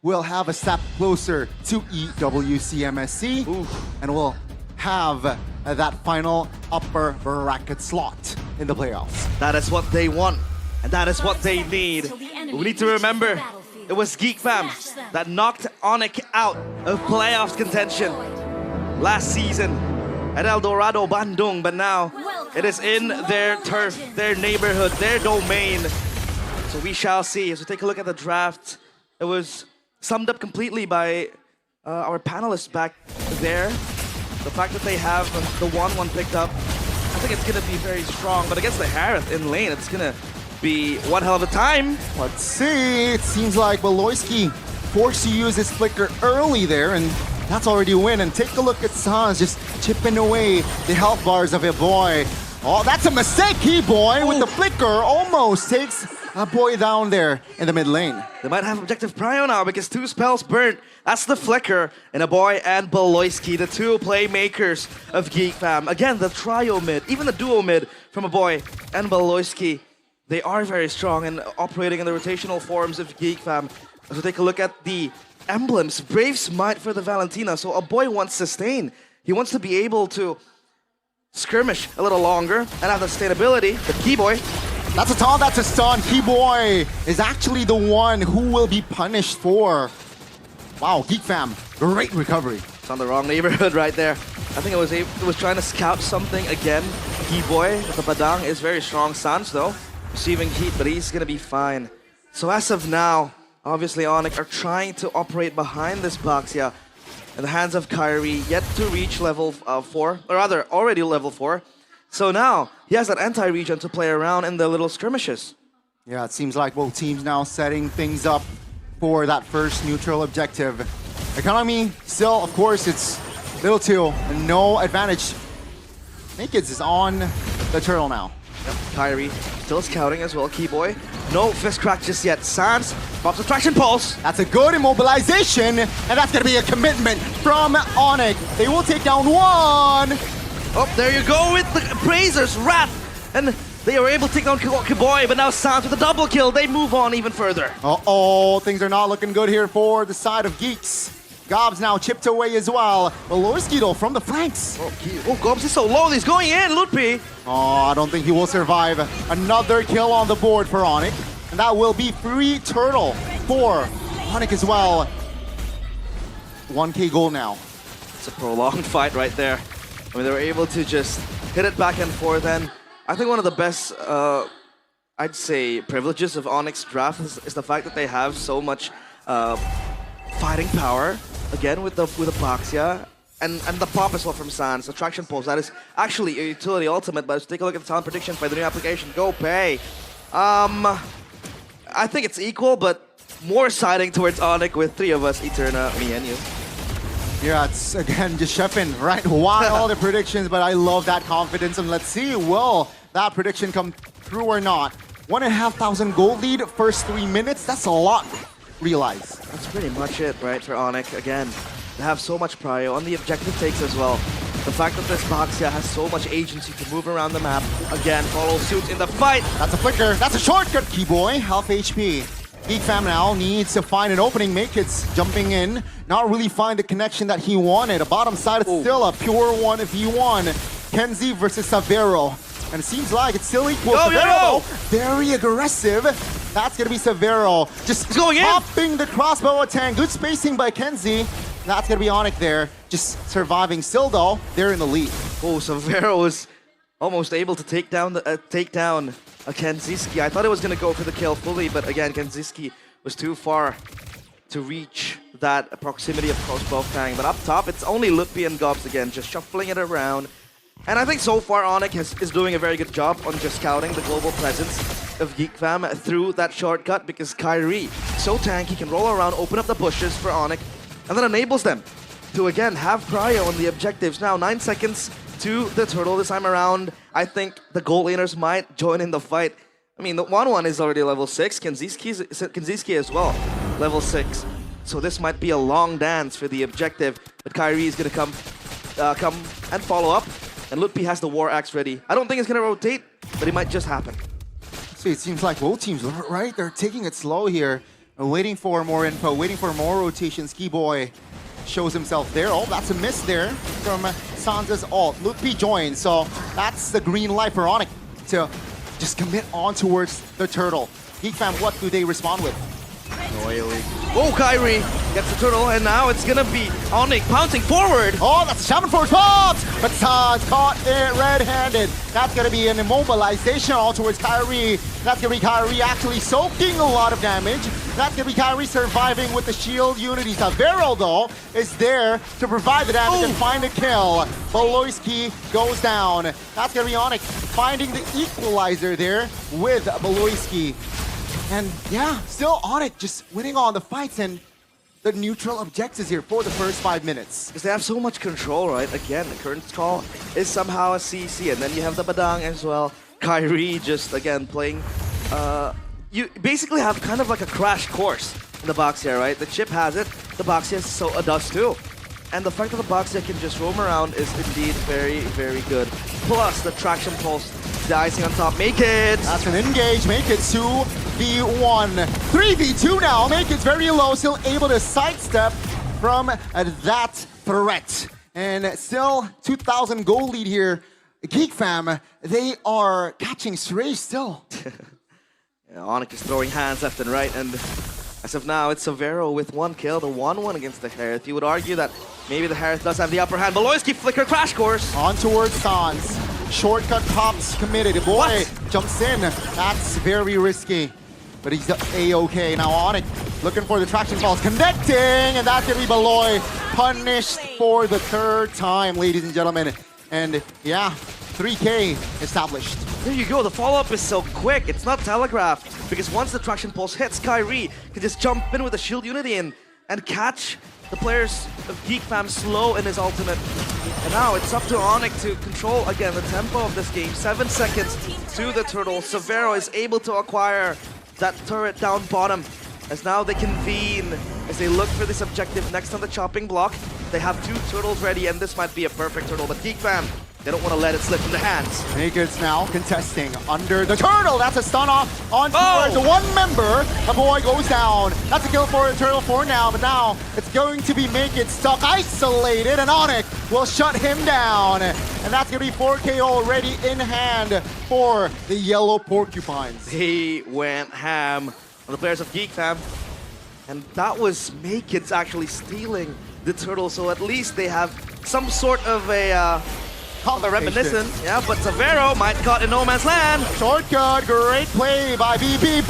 will have a step closer to EWCMSC. And will have that final upper bracket slot in the playoffs. That is what they want, and that is what they need. We need to remember, it was GEEK fam that knocked ONIC out of playoffs contention last season at El Dorado Bandung, but now it is in their turf, their neighborhood, their domain. So we shall see. As we take a look at the draft, it was summed up completely by our panelists back there. The fact that they have the 1-1 picked up, I think it's going to be very strong. But against the Harith in lane, it's going to be one hell of a time. Let's see. It seems like Mostlygame forced to use his flicker early there, and that's already a win. And take a look at Sans just chipping away the health bars of a boy. Oh, that's a mistake, Boy, with the flicker. Almost takes a boy down there in the mid lane. They might have objective prio now because 2 spells burnt. That's the flicker in a boy and Mostlygame, the 2 playmakers of GEEK fam. Again, the trio mid, even the duo mid from a boy and Mostlygame. They are very strong and operating in the rotational forms of GEEK fam. As we take a look at the emblems, Brave Smite for the Valentina. So a boy wants sustain. He wants to be able to skirmish a little longer and have the sustainability. But Keyboy, that's a taunt, that's a stun. Keyboy is actually the one who will be punished for. Wow, GEEK fam, great recovery. It's on the wrong neighborhood right there. I think it was trying to scout something again. Keyboy with the Badang is very strong. Sans though, receiving heat, but he's gonna be fine. So as of now, obviously ONIC are trying to operate behind this Baxia in the hands of Kyrie, yet to reach level 4, or rather already level 4. So now he has that anti-regen to play around in the little skirmishes. Yeah, it seems like both teams now setting things up for that first neutral objective. Economy, still, of course, it's little 2, and no advantage. Nakeds is on the turtle now. Yep, Kyrie still scouting as well, Keyboy. No fist crack just yet. Sans pops a traction pulse. That's a good immobilization, and that's gonna be a commitment from ONIC. They will take down 1. Oh, there you go with the Brazers, Wrath, and they are able to take down Keyboy, but now Sans with a double kill. They move on even further. Uh-oh, things are not looking good here for the side of Geeks. Gobs now chipped away as well. Mostlygame though from the flanks. Oh, Gobs is so low. He's going in, Lutpi. Oh, I don't think he will survive. Another kill on the board for ONIC. And that will be free turtle for ONIC as well. 1K goal now. It's a prolonged fight right there. I mean, they were able to just hit it back and forth. And I think one of the best, I'd say, privileges of ONIC's draft is the fact that they have so much fighting power. Again, with the Baxia. And the pop as well from Sans, the traction pulse. That is actually a utility ultimate, but let's take a look at the talent prediction for the new application. Go pay. I think it's equal, but more siding towards ONIC with 3 of us, Eterna, me, and you. Yeah, it's again just chefing right wide all the predictions, but I love that confidence. And let's see, will that prediction come through or not? 1,500 gold lead, first 3 minutes. That's a lot, realize. That's pretty much it, right, for ONIC. Again, they have so much prio on the objective takes as well. The fact that this Baxia has so much agency to move around the map, again, follow suit in the fight. That's a flicker. That's a shortcut, Keyboy. Half HP. GEEK fam now needs to find an opening. Makeit's jumping in. Not really find the connection that he wanted. A bottom side, it's still a pure 1v1. Kenzie versus Savero. And it seems like it's still equal. Savero, very aggressive. That's going to be Savero. Just popping the crossbow attack. Good spacing by Kenzie. That's going to be ONIC there. Just surviving. Still, though, they're in the lead. Oh, Savero was almost able to take down Kenziski. I thought it was going to go for the kill fully, but again, Kenziski was too far to reach that proximity of crossbow tang. But up top, it's only Lutpi and Gobs again, just shuffling it around. And I think so far ONIC is doing a very good job on just scouting the global presence of GEEK fam through that shortcut, because Kyrie, so tanky, can roll around, open up the bushes for ONIC, and that enables them to again have prio on the objectives. Now 9 seconds to the turtle this time around. I think the gold laners might join in the fight. I mean, the 1-1 is already level 6, Kenziski as well, level 6. So this might be a long dance for the objective, but Kyrie is gonna come and follow up. And Lutpi has the War Axe ready. I don't think it's going to rotate, but it might just happen. So it seems like both teams, right? They're taking it slow here. Waiting for more info, waiting for more rotation. Ski Boy shows himself there. Oh, that's a miss there from Sansa's ult. Luke P joins, so that's the green light for ONIC to just commit on towards the turtle. GEEK fam, what do they respond with? Oh, Kyrie gets the turtle, and now it's gonna be ONIC bouncing forward. Oh, that's a Shaman Force pops! But Sans caught it red-handed. That's gonna be an immobilization all towards Kyrie. That's gonna be Kyrie actually soaking a lot of damage. That's gonna be Kyrie surviving with the shield unity. Savero, though, is there to provide the damage and find a kill. Beloyski goes down. That's gonna be ONIC finding the equalizer there with Beloyski. And yeah, still ONIC just winning on the fights and the neutral objectives here for the first 5 minutes. Because they have so much control, right? Again, the current call is somehow a CC, and then you have the Badang as well. Kyrie just, again, playing... you basically have kind of like a crash course in the Boxia, right? The chip has it, the Boxia does too. And the fact that the Boxia can just roam around is indeed very, very good. Plus, the traction pulse, the icing on top, make it! That's an engage, make it 2v1. 3v2 now, make it very low, still able to sidestep from that threat. And still 2,000 goal lead here. GEEK fam, they are catching stray still. Yeah, ONIC is throwing hands left and right, and as of now, it's Savero with 1 kill, the 1-1 against the Harith. You would argue that maybe the Harith does have the upper hand. Beloyski flicker crash course. On towards Sans. Shortcut pops committed. The boy jumps in. That's very risky. But he's A-OK. Now ONIC looking for the traction falls. Connecting! And that's going to be Beloy punished for the 3rd time, ladies and gentlemen. And yeah, 3K established. There you go, the follow-up is so quick, it's not telegraphed. Because once the traction pulse hits, Kyrie can just jump in with the shield unity and catch the players of GEEK fam slow in his ultimate. And now it's up to ONIC to control, again, the tempo of this game. 7 seconds to the turtle. Savero is able to acquire that turret down bottom. As now they convene, as they look for this objective next on the chopping block. They have 2 turtles ready, and this might be a perfect turtle. But GEEK fam, they don't want to let it slip from their hands. Naked's now contesting under the turtle. That's a stun off on towards the 1 member. The boy goes down. That's a kill for the turtle for now, but now it's going to be Naked stuck isolated, and ONIC will shut him down. And that's going to be 4K already in hand for the yellow porcupines. They went ham on the players of GEEK fam. And that was Naked's actually stealing the turtle, so at least they have some sort of a reminiscent, yeah, but Savero might caught in no man's land. Shortcut, great play by BBB.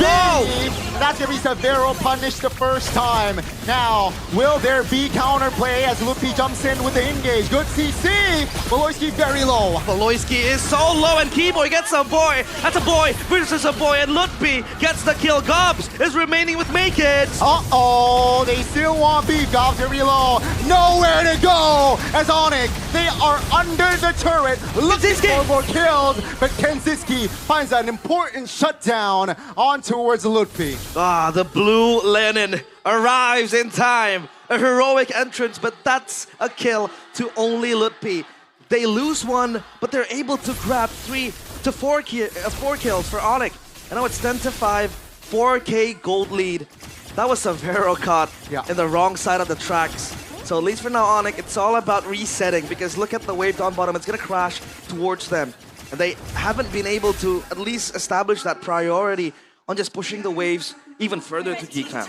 That's gonna be Savero punished the first time. Now, will there be counterplay as Lupi jumps in with the engage? Good CC. Beloyski very low. Beloyski is so low, and Keyboy gets a boy. That's a boy versus a boy, and Lutpi gets the kill. Gobs is remaining with Naked. Uh-oh, they still want beef. Gobs very low. Nowhere to go as ONIC. They are under the turret, looking for more kills, but Kenziski finds an important shutdown on towards Lutpi. Ah, the blue Lenin arrives in time. A heroic entrance, but that's a kill to only Lutpi. They lose 1, but they're able to grab 3 to 4 kills for ONIC. And now it's 10-5, 4K gold lead. That was Savero caught in the wrong side of the tracks. So at least for now, ONIC, it's all about resetting, because look at the wave down bottom, it's gonna crash towards them. And they haven't been able to at least establish that priority on just pushing the waves even further to GEEK fam.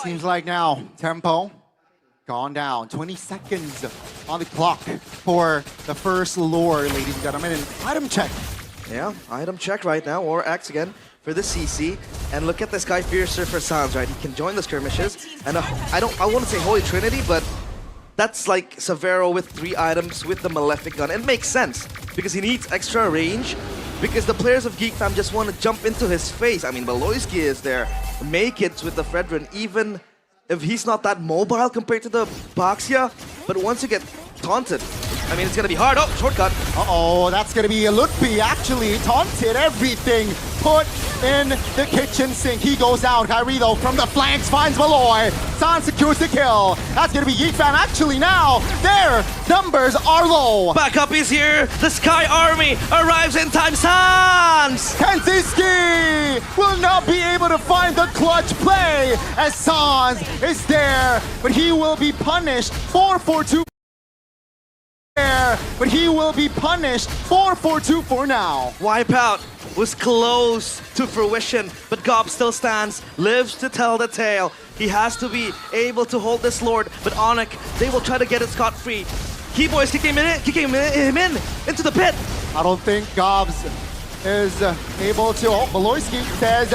Seems like now, tempo gone down. 20 seconds on the clock for the first lure, ladies and gentlemen. And item check. Yeah, item check right now, or X again for the CC. And look at this guy, Fiercer for Sounds, right? He can join the skirmishes. And I want to say Holy Trinity, but that's like Savero with 3 items with the Malefic gun. It makes sense, because he needs extra range, because the players of GEEK fam just want to jump into his face. I mean, Beloyski is there. Make-It with the Fredrin, even if he's not that mobile compared to the Boxia. But once you get taunted, I mean, it's going to be hard. Oh, shortcut. Uh-oh, that's going to be Lutpi actually taunted everything. Put in the kitchen sink. He goes down. Kyrie, though, from the flanks finds Beloy. San secures the kill. That's going to be GEEK fam actually now. Their numbers are low. Backup is here. The Sky Army arrives in time. Sans! Kenziski! Kenziski will not be able to find the clutch play as Sans is there, but he will be punished 4-4-2. But he will be punished 4-4-2 for now. Wipeout was close to fruition, but Gob still stands, lives to tell the tale. He has to be able to hold this Lord, but ONIC, they will try to get it scot-free. Keyboy's kicking him in into the pit. I don't think Gobs is able to. Oh, Maloyski says,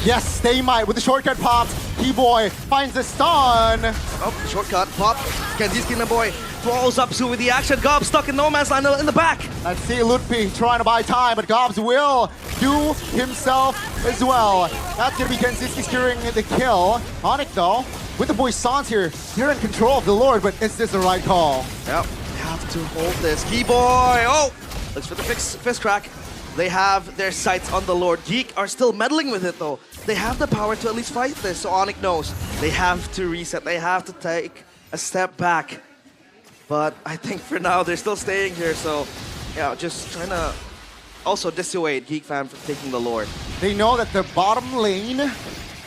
yes, they might with the shortcut pops. Keyboy finds the stun. Oh, shortcut pop. Kenziski and the boy falls up to with the action. Gob stuck in no man's land in the back. Let's see Lutpi trying to buy time, but Gobs will do himself as well. That's going to be Kenziski securing the kill. ONIC, though, with the boy Sans here, they're in control of the Lord, but is this the right call? Yep, they have to hold this. Keyboy, oh! Looks for the fist crack. They have their sights on the Lord. GEEK are still meddling with it, though. They have the power to at least fight this, so ONIC knows. They have to reset. They have to take a step back. But I think for now, they're still staying here, so yeah, just trying to also dissuade GEEK fam from taking the Lord. They know that the bottom lane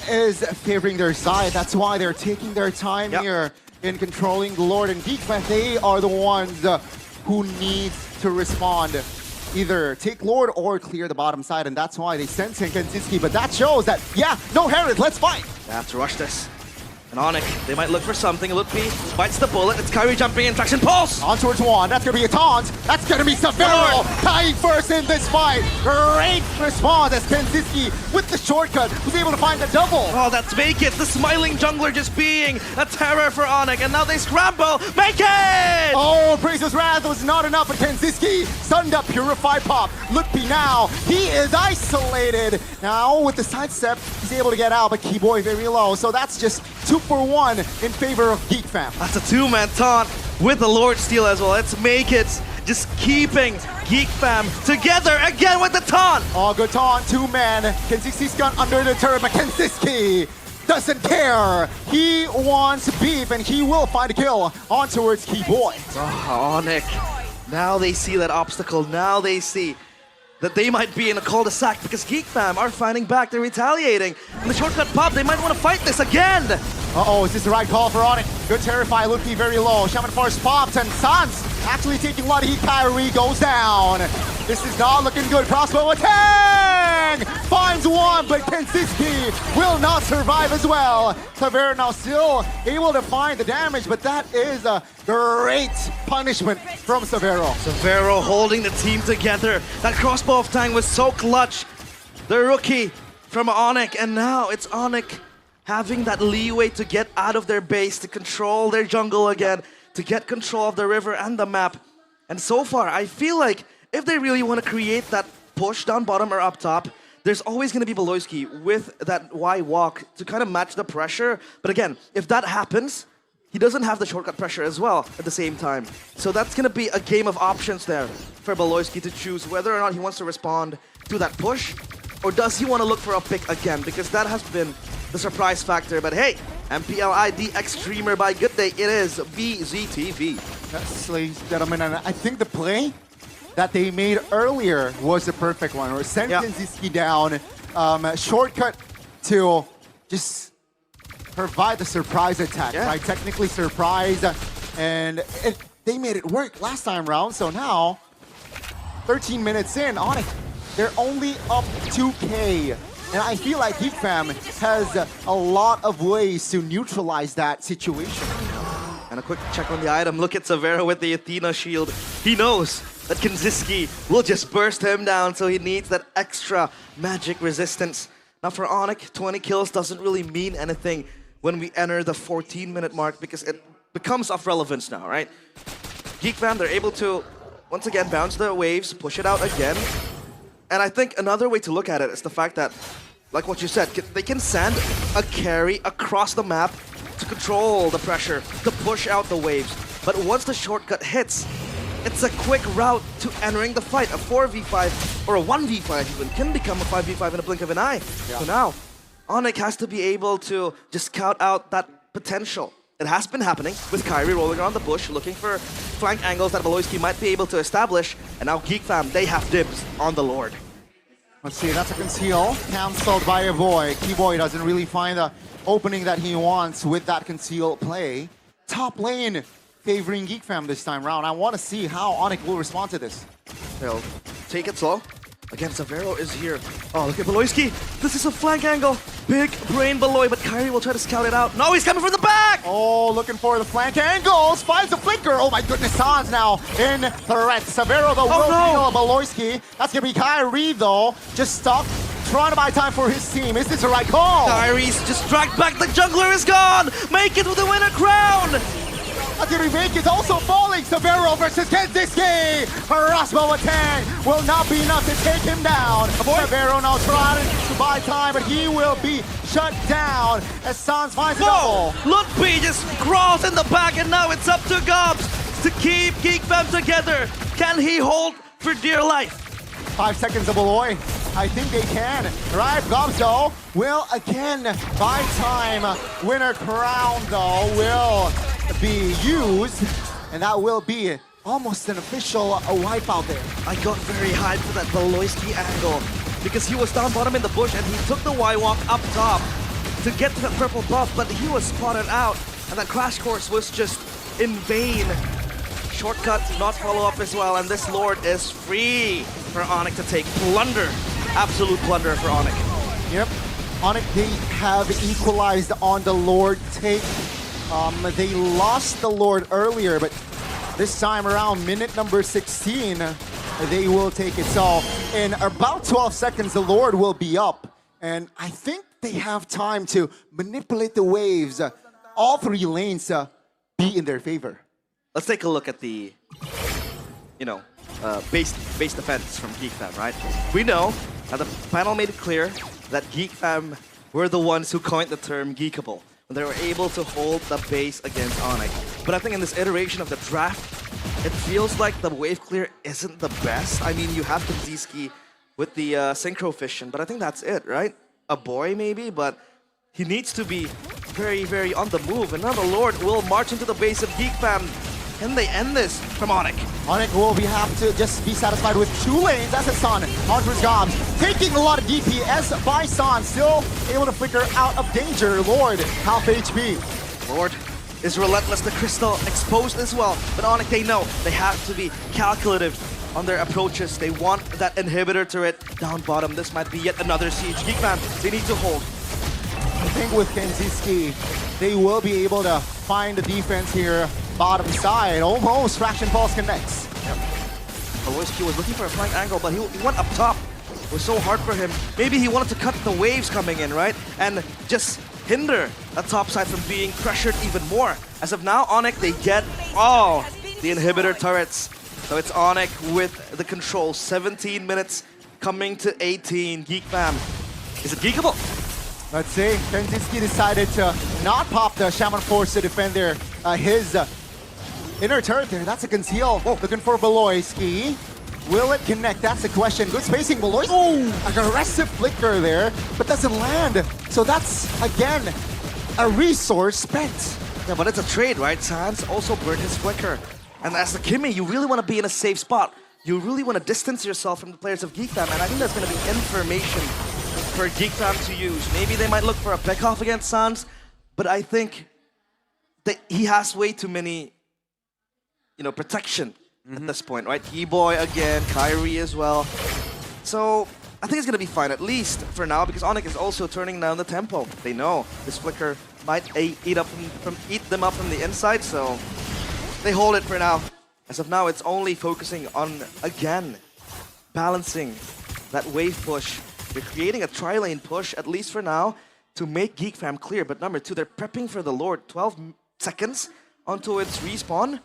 is favoring their side. That's why they're taking their time here in controlling the Lord. And GEEK fam, they are the ones who need to respond. Either take Lord or clear the bottom side, and that's why they sent in Kenziski. But that shows that, yeah, no Herod, let's fight. They have to rush this. And ONIC, they might look for something. Lutpi bites the bullet. It's Kyrie jumping in, traction pulse. On towards one. That's going to be a taunt. That's going to be Severo tying first in this fight. Great response as Kenziski with the shortcut was able to find the double. Oh, that's make it. The smiling jungler just being a terror for ONIC. And now they scramble. Make it! Oh, Praise's Wrath was not enough, but Kenziski sunned up Purify Pop. Lutpi now, he is isolated. Now with the sidestep, he's able to get out, but Keyboy very low. So that's just 2 for 1 in favor of GEEK fam. That's a 2-man taunt with the Lord Steal as well. Let's make it. Just keeping GEEK fam together again with the taunt. Oh, good taunt, 2-man. Kenziski's gun under the turret, but Kenziski doesn't care. He wants beef, and he will find a kill on towards Keyboy. Oh, ONIC. Now they see that obstacle. Now they see that they might be in a cul-de-sac because GEEK fam are fighting back. They're retaliating. And the shortcut pop, they might want to fight this again. Uh-oh, is this the right call for ONIC? Good Terrify, Lutpi very low. Shaman Force pops, and Sans actually taking a lot of heat. Kyrie goes down. This is not looking good. Crossbow attack! Finds one, but Kenziski will not survive as well. Severo now still able to find the damage, but that is a great punishment from Severo. Severo holding the team together. That crossbow of Tang was so clutch. The rookie from ONIC, and now it's ONIC having that leeway to get out of their base, to control their jungle again, to get control of the river and the map. And so far, I feel like if they really want to create that push down bottom or up top, there's always going to be Beloyski with that Y walk to kind of match the pressure. But again, if that happens, he doesn't have the shortcut pressure as well at the same time. So that's going to be a game of options there for Beloyski to choose whether or not he wants to respond to that push, or does he want to look for a pick again? Because that has been the surprise factor. But hey, MPL ID X streamer by Good Day, it is BZTV. Yes, ladies and gentlemen, and I think the play that they made earlier was the perfect one. Or sent Kenziski down, shortcut to just provide the surprise attack, right? Technically surprise, and they made it work last time round. So now, 13 minutes in, ONIC, they're only up 2K. And I feel like GEEK fam has a lot of ways to neutralize that situation. And a quick check on the item. Look at Severo with the Athena shield. He knows that Kenziski will just burst him down, so he needs that extra magic resistance. Now for ONIC, 20 kills doesn't really mean anything when we enter the 14-minute mark because it becomes of relevance now, right? GEEK fam, they're able to, once again, bounce the waves, push it out again. And I think another way to look at it is the fact that, like what you said, they can send a carry across the map to control the pressure, to push out the waves. But once the shortcut hits, it's a quick route to entering the fight. A 4v5 or a 1v5 even can become a 5v5 in a blink of an eye. So now, ONIC has to be able to just scout out that potential. It has been happening with Kyrie rolling around the bush, looking for flank angles that Beloyski might be able to establish. And now GEEK fam, they have dibs on the Lord. Let's see, that's a conceal. Cancelled by a boy. Keyboy doesn't really find the opening that he wants with that conceal play. Top lane favoring Geek Fam this time round. I want to see how ONIC will respond to this. They'll take it slow. Again, Severo is here. Oh, look at Beloyski. This is a flank angle. Big brain Beloy, but Kyrie will try to scout it out. No, he's coming from the back! Oh, looking for the flank angles. Finds the flicker. Oh my goodness, Sans now in threat. Severo, though, will kill Beloyski. That's going to be Kyrie, though. Just stuck. Trying to buy time for his team. Is this the right call? Kyrie's just dragged back. The jungler is gone. Make it with the winner crown. Akiri Make is also falling. Severo versus Kenziski. Rasmo attack will not be enough to take him down. Severo now trying to buy time, but he will be shut down as Sans finds a double. Lutfi just crawls in the back, and now it's up to Gobs to keep Geek Fam together. Can he hold for dear life? 5 seconds of Aloy. I think they can. Right, Gobs though will again buy time. Winner crown though will be used, and that will be almost an official wipeout there. I got very hyped for that Beloyski angle because he was down bottom in the bush and he took the Y-walk up top to get to that purple buff, but he was spotted out and that crash course was just in vain. Shortcut, not follow up as well, and this Lord is free for ONIC to take. Plunder, absolute plunder for ONIC. Yep, ONIC, they have equalized on the Lord take. They lost the Lord earlier, but this time around, minute number 16, they will take it. So in about 12 seconds, the Lord will be up. And I think they have time to manipulate the waves. All three lanes be in their favor. Let's take a look at the, base defense from Geek Fam, right? We know that the panel made it clear that Geek Fam were the ones who coined the term geekable. They were able to hold the base against ONIC. But I think in this iteration of the draft, it feels like the wave clear isn't the best. I mean, you have Kenziski with the Synchro Fission, but I think that's it, right? A boy maybe, but he needs to be very, very on the move. And now the Lord will march into the base of Geek Fam. Can they end this from ONIC? ONIC will have to just be satisfied with 2 lanes. That's Hassan onto his Gobs. Taking a lot of DPS by San. Still able to flicker out of danger. Lord, half HP. Lord is relentless. The Crystal exposed as well. But ONIC, they know they have to be calculative on their approaches. They want that inhibitor turret down bottom. This might be yet another siege. Geek Fam, they need to hold. I think with Kenziski, they will be able to find the defense here. Bottom side, almost Fraction Pulse connects. Yep. Beloyski was looking for a flank angle, but he went up top. It was so hard for him. Maybe he wanted to cut the waves coming in, right? And just hinder that top side from being pressured even more. As of now, ONIC, they get all the inhibitor turrets. So it's ONIC with the control. 17 minutes coming to 18. Geek Fam. Is it geekable? Let's see. Kenziski decided to not pop the Shaman Force to defend his inner turret there. That's a conceal. Oh, looking for Beloyski. Will it connect? That's the question. Good spacing, Beloyski. Oh, aggressive flicker there, but doesn't land. So that's, again, a resource spent. Yeah, but it's a trade, right? Sans also burned his flicker. And as the Kimmy, you really want to be in a safe spot. You really want to distance yourself from the players of Geek Fam, and I think there's going to be information for Geek Fam to use. Maybe they might look for a pick-off against Sans, but I think that he has way too many, protection at this point, right? Keyboy again, Kyrie as well. So I think it's gonna be fine, at least for now, because ONIC is also turning down the tempo. They know this flicker might eat them up from the inside, so they hold it for now. As of now, it's only focusing on, again, balancing that wave push. They're creating a tri-lane push, at least for now, to make Geek Fam clear. But number 2, they're prepping for the Lord. 12 seconds onto its respawn.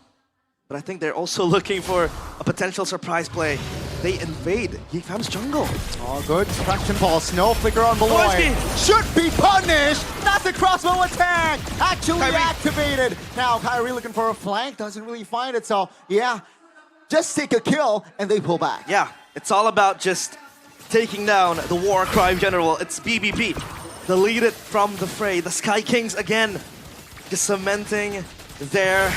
But I think they're also looking for a potential surprise play. They invade Geek Fam's jungle. Oh, good. Fraction Pulse. No flicker on Beloy. Should be punished. That's a crossbow attack. Actually activated. Now, Kyrie looking for a flank. Doesn't really find it. So, yeah, just take a kill and they pull back. Yeah, it's all about just taking down the war crime general. It's BBB. Deleted from the fray. The Sky Kings again, just cementing their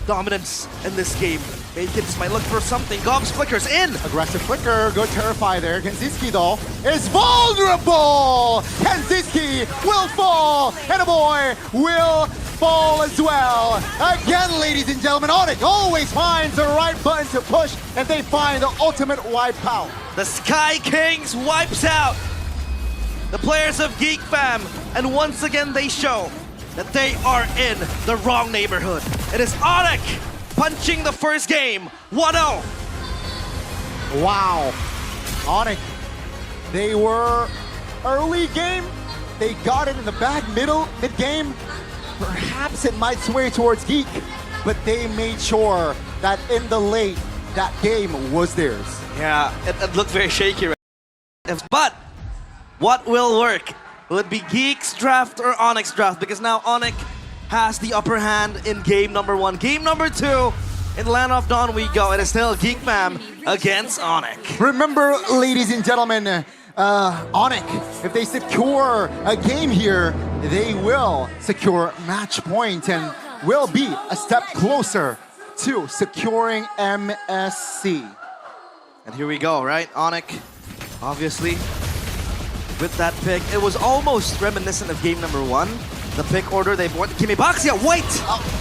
dominance in this game. Kids might look for something. Gobs flickers in. Aggressive flicker, good terrify there. Kenziski though is vulnerable. Kenziski will fall, and a boy will fall as well. Again, ladies and gentlemen, ONIC always finds the right button to push, and they find the ultimate wipeout. The Sky Kings wipes out the players of GEEK Fam, and once again they show that they are in the wrong neighborhood. It is ONIC punching the first game, 1-0. Wow. ONIC, they were early game, they got it in the bag, mid-game. Perhaps it might sway towards GEEK, but they made sure that in the late, that game was theirs. Yeah, it looked very shaky. But what will work? Will it be GEEK's draft or ONIC's draft? Because now ONIC has the upper hand in game number 1. Game number 2, in Land of Dawn we go. It is still GEEK Fam against ONIC. Remember, ladies and gentlemen, ONIC, if they secure a game here, they will secure match point and will be a step closer to securing MSC. And here we go, right? ONIC, obviously, with that pick. It was almost reminiscent of game number 1. The pick order they bought. Kimibaxia, wait!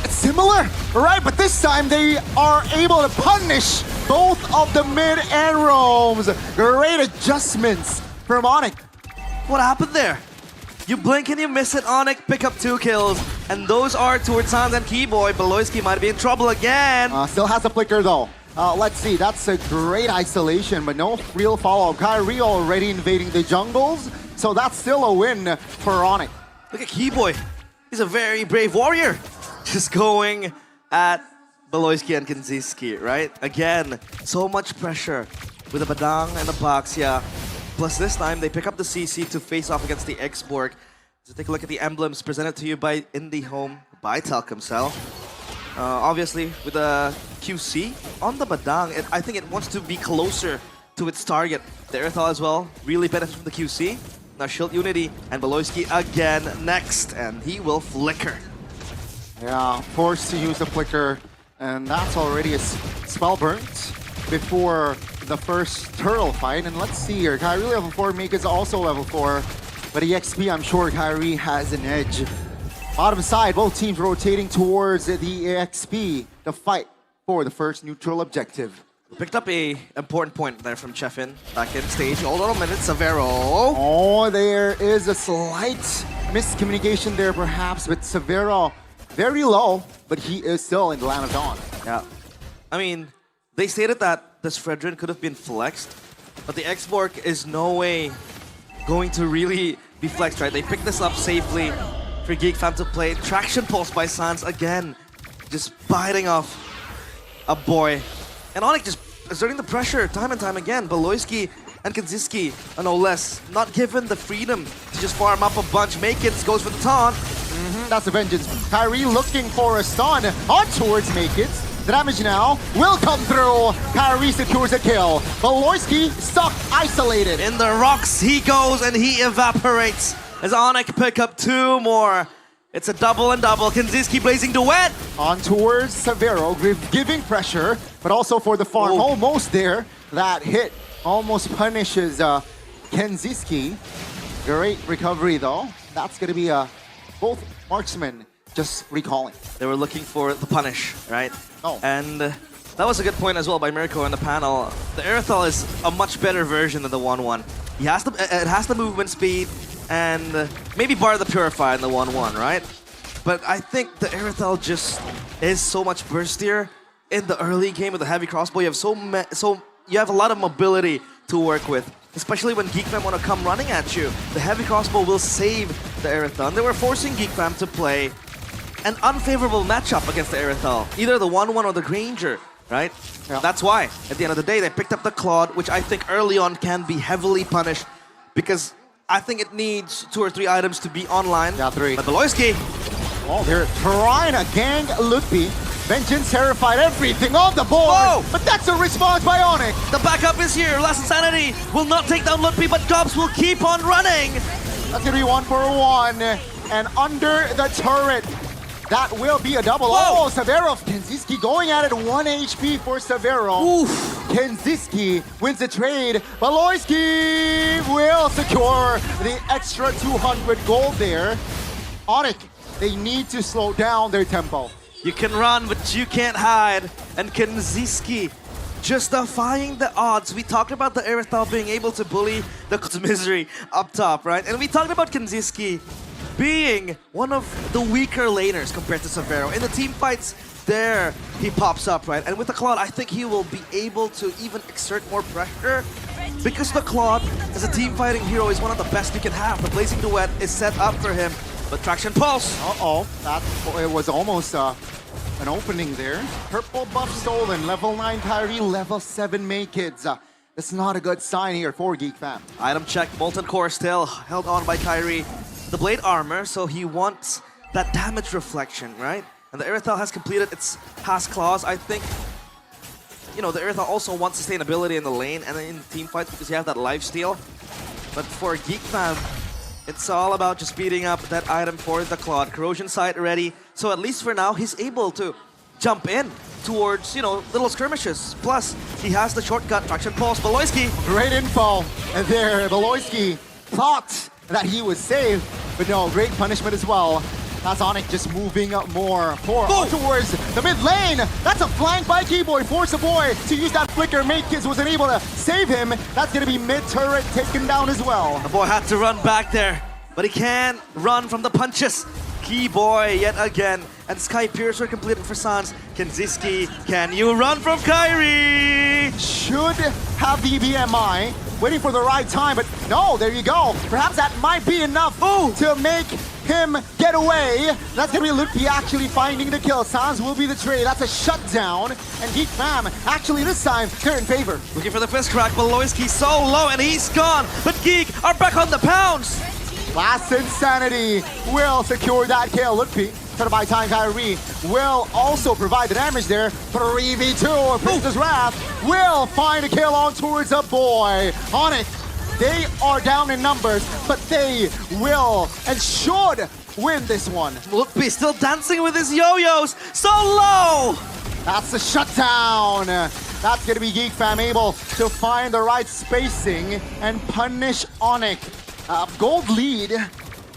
It's similar, right? But this time they are able to punish both of the mid and roams. Great adjustments from ONIC. What happened there? You blink and you miss it. ONIC pick up 2 kills, and those are towards Sans and Keyboy. Beloyski might be in trouble again. Still has a flicker though. Let's see, that's a great isolation, but no real follow-up. Kyrie already invading the jungles, so that's still a win for ONIC. Look at Keyboy. He's a very brave warrior. Just going at Beloyski and Kenziski, right? Again, so much pressure with the Badang and the Baxia. Plus this time, they pick up the CC to face off against the X-Borg. So take a look at the emblems presented to you by IndieHome, by Telkomsel. Obviously, with the QC on the Badang, I think it wants to be closer to its target. The Earthal as well, really benefits from the QC. Now Shield Unity and Beloyski again next, and he will flicker. Yeah, forced to use the flicker, and that's already a spell burnt before the first turtle fight. And let's see here, Kyrie level 4, Meek is also level 4, but EXP, I'm sure Kyrie has an edge. Bottom side, both teams rotating towards the EXP to fight for the first neutral objective. Picked up a important point there from Chefin back in stage. Hold on a minute, Severo. Oh, there is a slight miscommunication there perhaps, but Severo very low, but he is still in the Land of Dawn. Yeah. I mean, they stated that this Fredrin could have been flexed, but the X-Borg is no way going to really be flexed, right? They picked this up safely for GEEK Fam to play. Traction pulse by Sans again, just biting off a boy. And ONIC just exerting the pressure time and time again. Beloyski and Kenziski are no less not given the freedom to just farm up a bunch. Makins goes for the taunt. That's the vengeance. Kyrie looking for a stun on towards Makins. The damage now will come through. Kyrie secures a kill. Beloyski stuck, isolated. In the rocks he goes and he evaporates as ONIC pick up 2 more. It's a double and double. Kenziski blazing duet. On towards Severo, giving pressure, but also for the farm. Ooh. Almost there. That hit almost punishes Kenziski. Great recovery though. That's going to be both marksmen just recalling. They were looking for the punish, right? Oh. And that was a good point as well by Mirko in the panel. The Earthal is a much better version of the 1-1. It has the movement speed, and maybe bar the Purifier in the 1-1, right? But I think the Earthal just is so much burstier in the early game with the heavy crossbow. You have you have a lot of mobility to work with, especially when GEEK Fam want to come running at you. The heavy crossbow will save the Earthal. And they were forcing GEEK Fam to play an unfavorable matchup against the Earthal, either the 1-1 or the Granger, right? Yeah. That's why, at the end of the day, they picked up the Claude, which I think early on can be heavily punished because I think it needs 2 or 3 items to be online. Yeah, 3. But Beloyski, Oh, they're trying to gang Ludby. Vengeance terrified everything on the board. Oh! But that's a response by ONIC. the backup is here. Last Insanity will not take down Lutpi, but Gobs will keep on running. That's gonna be 1 for 1. And under the turret, That will be a double. Whoa. Oh, Severo, Kenziski going at it. 1 HP for Severo. Oof. Kenziski wins the trade. Baloyski will secure the extra 200 gold there. ONIC, they need to slow down their tempo. You can run, but you can't hide. And Kenziski just defying the odds. We talked about the Erythal being able to bully the Misery up top, right? And we talked about Kenziski being one of the weaker laners compared to Severo. In the team fights, there he pops up, right? And with the Claude, I think he will be able to even exert more pressure because the Claude, as a team fighting hero, is one of the best you can have. The Blazing Duet is set up for him, but Traction Pulse. It was almost an opening there. Purple buff stolen, level 9 Kyrie, level 7 Makids. That's not a good sign here for GEEK fam. Item check, Molten Core still held on by Kyrie. The Blade Armor, so he wants that damage reflection, right? And the Erythal has completed its Pass Claws. I think, you know, the Erythal also wants sustainability in the lane and in the team fights because you have that lifesteal. But for GEEK fam, it's all about just beating up that item for the Claude. Corrosion Sight ready, so at least for now, he's able to jump in towards, you know, little skirmishes. Plus, he has the shortcut, Traction Pulse. Baloyski. Great info there. Baloyski thought that he was safe, but no, great punishment as well. That's ONIC just moving up more towards the mid lane. That's a flank by Keyboy. Force a boy to use that flicker. Makids wasn't able to save him. That's going to be mid turret taken down as well. The boy had to run back there, but he can't run from the punches. Keyboy yet again, and Sky Piercer completed for Sans. Kenziski, can you run from Kyrie? Should have the BMI, waiting for the right time, but no, there you go. Perhaps that might be enough to make him get away. That's gonna be Lupi actually finding the kill. Sans will be the trade. That's a shutdown, and GEEK fam actually this time they're in favor. Looking for the fist crack. Baloyski so low, and he's gone. But GEEK are back on the pounce. Last Insanity will secure that kill. Lupi, trying to buy time. Kyrie will also provide the damage there. 3v2, Princess Wrath will find a kill on towards a boy. ONIC, they are down in numbers, but they will and should win this one. Lupi still dancing with his yo-yos, so low! That's the shutdown. That's gonna be GEEK fam able to find the right spacing and punish ONIC. Gold lead,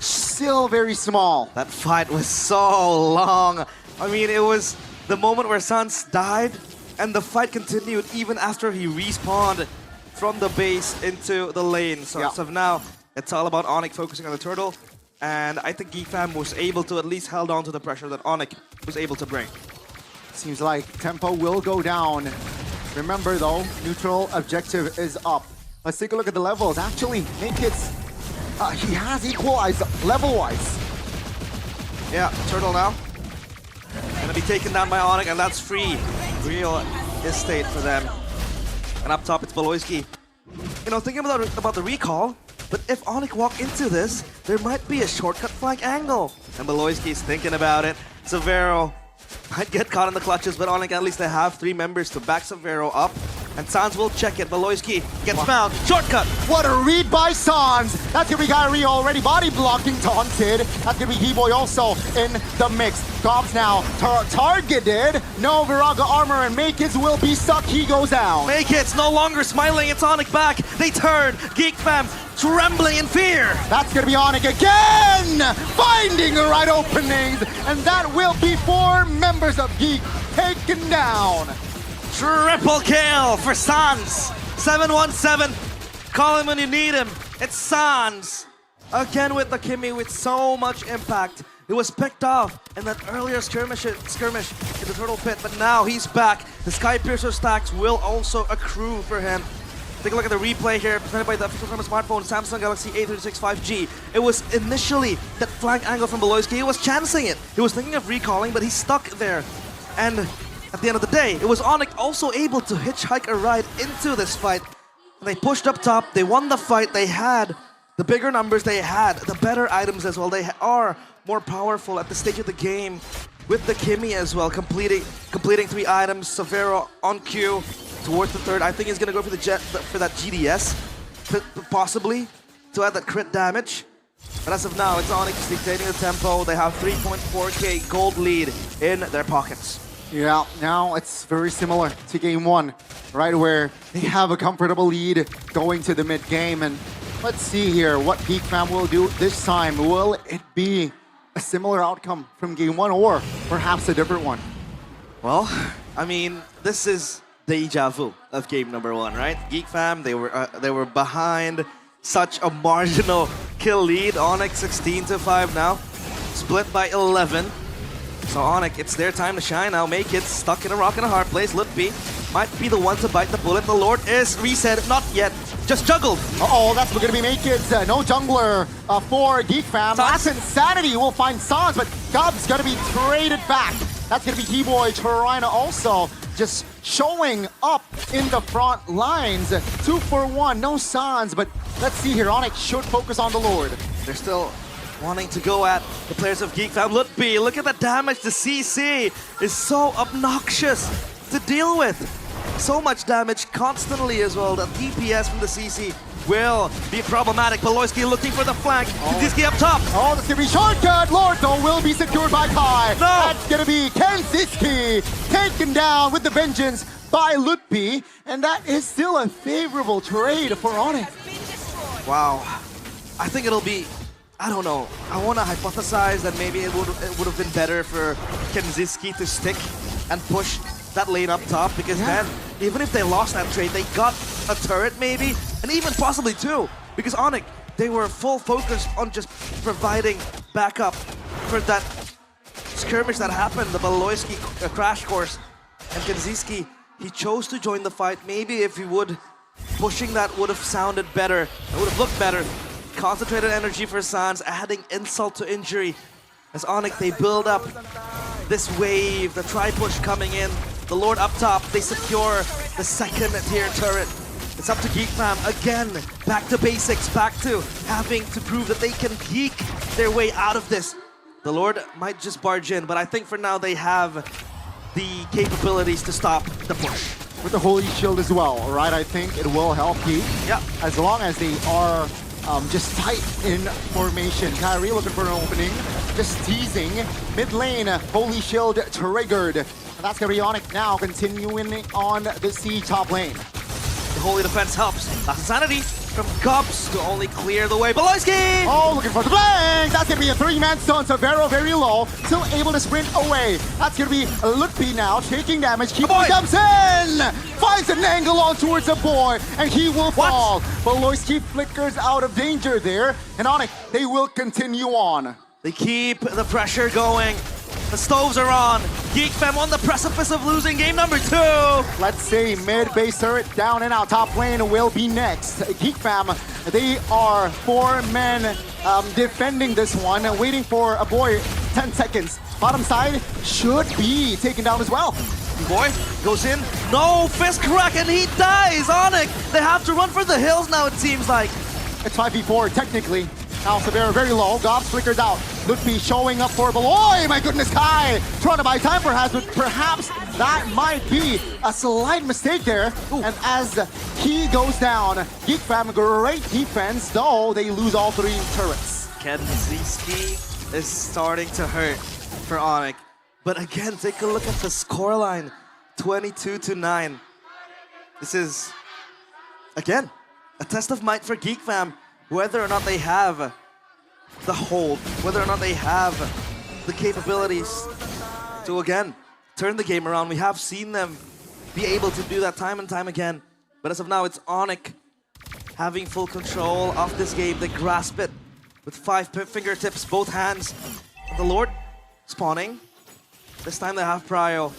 still very small. That fight was so long. I mean, it was the moment where Sans died, and the fight continued even after he respawned from the base into the lane. So as of now, it's all about ONIC focusing on the turtle, and I think GEEK fam was able to at least held on to the pressure that ONIC was able to bring. Seems like tempo will go down. Remember though, neutral objective is up. Let's take a look at the levels. Actually, Makids, he has equalized level-wise. Yeah, turtle now. Gonna be taken down by ONIC, and that's free. Real estate for them. And up top, it's Baloyski. You know, thinking about the recall, but if ONIC walk into this, there might be a shortcut flank angle. And Baloyski's thinking about it. Severo might get caught in the clutches, but ONIC, at least they have 3 members to back Severo up. And Sans will check it. Baloyski gets found. Shortcut! What a read by Sans! That's gonna be Kyrie already body blocking, taunted. That's gonna be Keyboy also in the mix. Cobbs now targeted. No Viraga armor, and Makids will be stuck. He goes down. Makids no longer smiling. It's ONIC back. They turn. GEEK fam trembling in fear. That's gonna be ONIC again! Finding the right openings, and that will be 4 members of GEEK taken down. Triple kill for Sans. 717. Call him when you need him. It's Sans. Again with the Kimmy with so much impact. It was picked off in that earlier skirmish in the Turtle Pit, but now he's back. The Sky Piercer stacks will also accrue for him. Take a look at the replay here, presented by the official from a smartphone, Samsung Galaxy A36 5G. It was initially that flank angle from Baloyski. He was chancing it. He was thinking of recalling, but he's stuck there. And at the end of the day, it was ONIC also able to hitchhike a ride into this fight. And they pushed up top, they won the fight, they had the bigger numbers, they had the better items as well. They are more powerful at the stage of the game with the Kimmy as well, completing 3 items. Severo on cue towards the third. I think he's gonna go for the that GDS, possibly, to add that crit damage. But as of now, it's ONIC dictating the tempo. They have 3.4k gold lead in their pockets. Yeah, now it's very similar to game one, right, where they have a comfortable lead going to the mid-game. And let's see here what GEEK Fam will do this time. Will it be a similar outcome from game one or perhaps a different one? Well, I mean, this is deja vu of game number one, right? GEEK Fam, they were behind such a marginal kill lead. ONIC 16-5 now, split by 11. So ONIC, it's their time to shine now. Make it stuck in a rock and a hard place. Lutpi might be the one to bite the bullet. The Lord is reset, not yet, just juggled. Uh-oh, that's going to be Make It. No jungler for GEEK Fam. That's Insanity will find Sans, but Gub's going to be traded back. That's going to be Keyboy Torina also just showing up in the front lines. 2 for 1, no Sans, but let's see here. ONIC should focus on the Lord. They're still wanting to go at the players of GEEK Fam. Lutpi, look at the damage. The CC is so obnoxious to deal with. So much damage constantly as well. The DPS from the CC will be problematic. Beloyski looking for the flank. Kanziski up top. Oh, that's gonna be shortcut. Lord though will be secured by Kai. No. That's gonna be Kanziski taken down with the vengeance by Lutpi, and that is still a favorable trade for ONIC. Wow. I think it'll be, I don't know. I want to hypothesize that maybe it would have been better for Kanziski to stick and push that lane up top, because then even if they lost that trade, they got a turret maybe, and even possibly two, because ONIC, they were full focus on just providing backup for that skirmish that happened, the Beloyski crash course. And Kanziski, he chose to join the fight. Maybe if he would, pushing that would have sounded better, it would have looked better. Concentrated energy for Sans, adding insult to injury. As ONIC, they build up this wave, the tri-push coming in. The Lord up top, they secure the second tier turret. It's up to GEEK Fam again, back to basics, back to having to prove that they can geek their way out of this. The Lord might just barge in, but I think for now they have the capabilities to stop the push. With the Holy Shield as well, right? I think it will help GEEK. Yeah. As long as they are just tight in formation. Kyrie looking for an opening, just teasing. Mid lane, Holy Shield triggered. And that's gonna be ONIC now, continuing on the C top lane. The Holy Defense helps. That's Insanity from Gubs to only clear the way. Beloyski! Oh, looking for the flank! That's gonna be a 3-man stun, so Vero very low, still able to sprint away. That's gonna be Lutpi now, taking damage. Keyboy comes in! Finds an angle on towards the boy, and he will fall. Beloyski flickers out of danger there, and ONIC, they will continue on. They keep the pressure going. The stoves are on. GEEK Fam on the precipice of losing game number 2. Let's see, mid-base turret down and out. Top lane will be next. GEEK Fam, they are 4 men defending this one, waiting for a boy 10 seconds. Bottom side should be taken down as well. Boy goes in, no fist crack, and he dies. ONIC, they have to run for the hills now, it seems like. It's 5v4 technically. Now Severa very low, Gobs flickers out. Lutpi showing up for Beloy, my goodness, Kai! Trying to buy time perhaps, but perhaps that might be a slight mistake there. Ooh. And as he goes down, GEEK Fam, great defense, though they lose all 3 turrets. Kanziski is starting to hurt for ONIC. But again, take a look at the scoreline, 22-9. This is, again, a test of might for GEEK Fam. Whether or not they have the hold, whether or not they have the capabilities to, again, turn the game around. We have seen them be able to do that time and time again. But as of now, it's ONIC having full control of this game. They grasp it with 5 fingertips, both hands. The Lord spawning. This time they have Prio.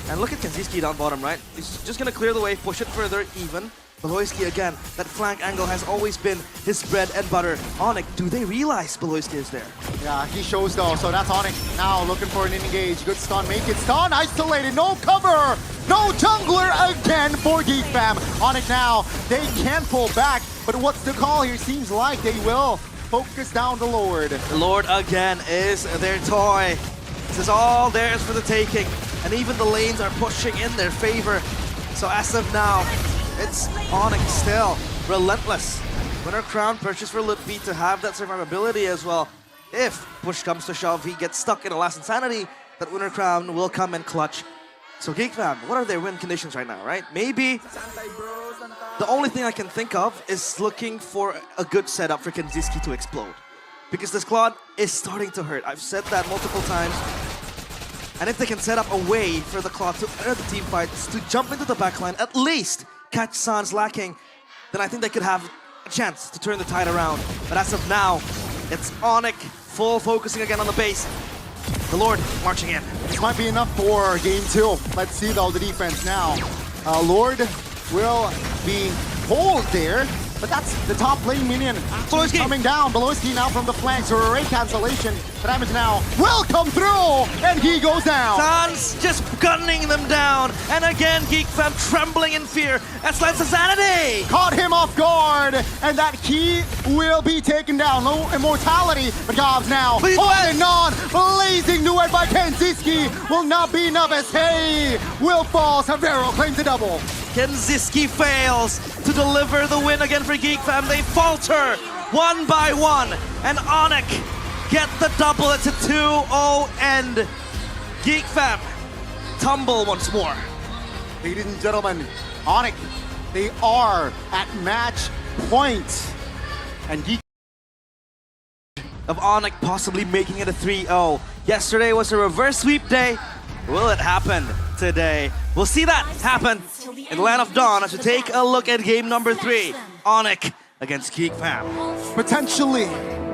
And look at Kanziski down bottom, right? He's just going to clear the way, push it further even. Beloyski again, that flank angle has always been his bread and butter. ONIC, do they realize Beloyski is there? Yeah, he shows though, so that's ONIC now looking for an engage. Good stun, make it stun, isolated, no cover! No jungler again for GEEK Fam. ONIC now, they can pull back, but what's the call here? Seems like they will focus down the Lord. The Lord again is their toy. This is all theirs for the taking, and even the lanes are pushing in their favor. So as of now, it's ONIC still relentless Winner Crown purchased for Lutfi to have that survivability as well. If push comes to shove, he gets stuck in a last insanity, that Winner Crown will come and clutch. So GEEK fam, what are their win conditions right now, right? Maybe the only thing I can think of is looking for a good setup for Kenziski to explode. Because this Claude is starting to hurt. I've said that multiple times. And if they can set up a way for the Claude to enter the team fights, to jump into the backline, at least catch Sans lacking, then I think they could have a chance to turn the tide around. But as of now, it's ONIC full focusing again on the base. The Lord marching in. This might be enough for game 2. Let's see though the defense now. Lord will be pulled there, but that's the top lane minion actually coming down. Beloski now from the flanks for a ray cancellation. The damage now will come through, and he goes down. Sans just gunning them down, and again GEEK fam trembling in fear as Lance Sanity caught him off guard, and that key will be taken down. No immortality, but Gobs now holding on. Blazing duet by Kenziski will not be enough as Hey will fall. Severo claims a double. Kenziski fails to deliver the win again for GEEK fam. They falter one by one, and ONIC get the double. It's a 2-0 end. GEEK fam tumble once more. Ladies and gentlemen, ONIC, they are at match point. And GEEK of ONIC possibly making it a 3-0. Yesterday was a reverse sweep day. Will it happen today? We'll see that happen in Land of Dawn as we take a look at game number 3. ONIC against GEEK fam. potentially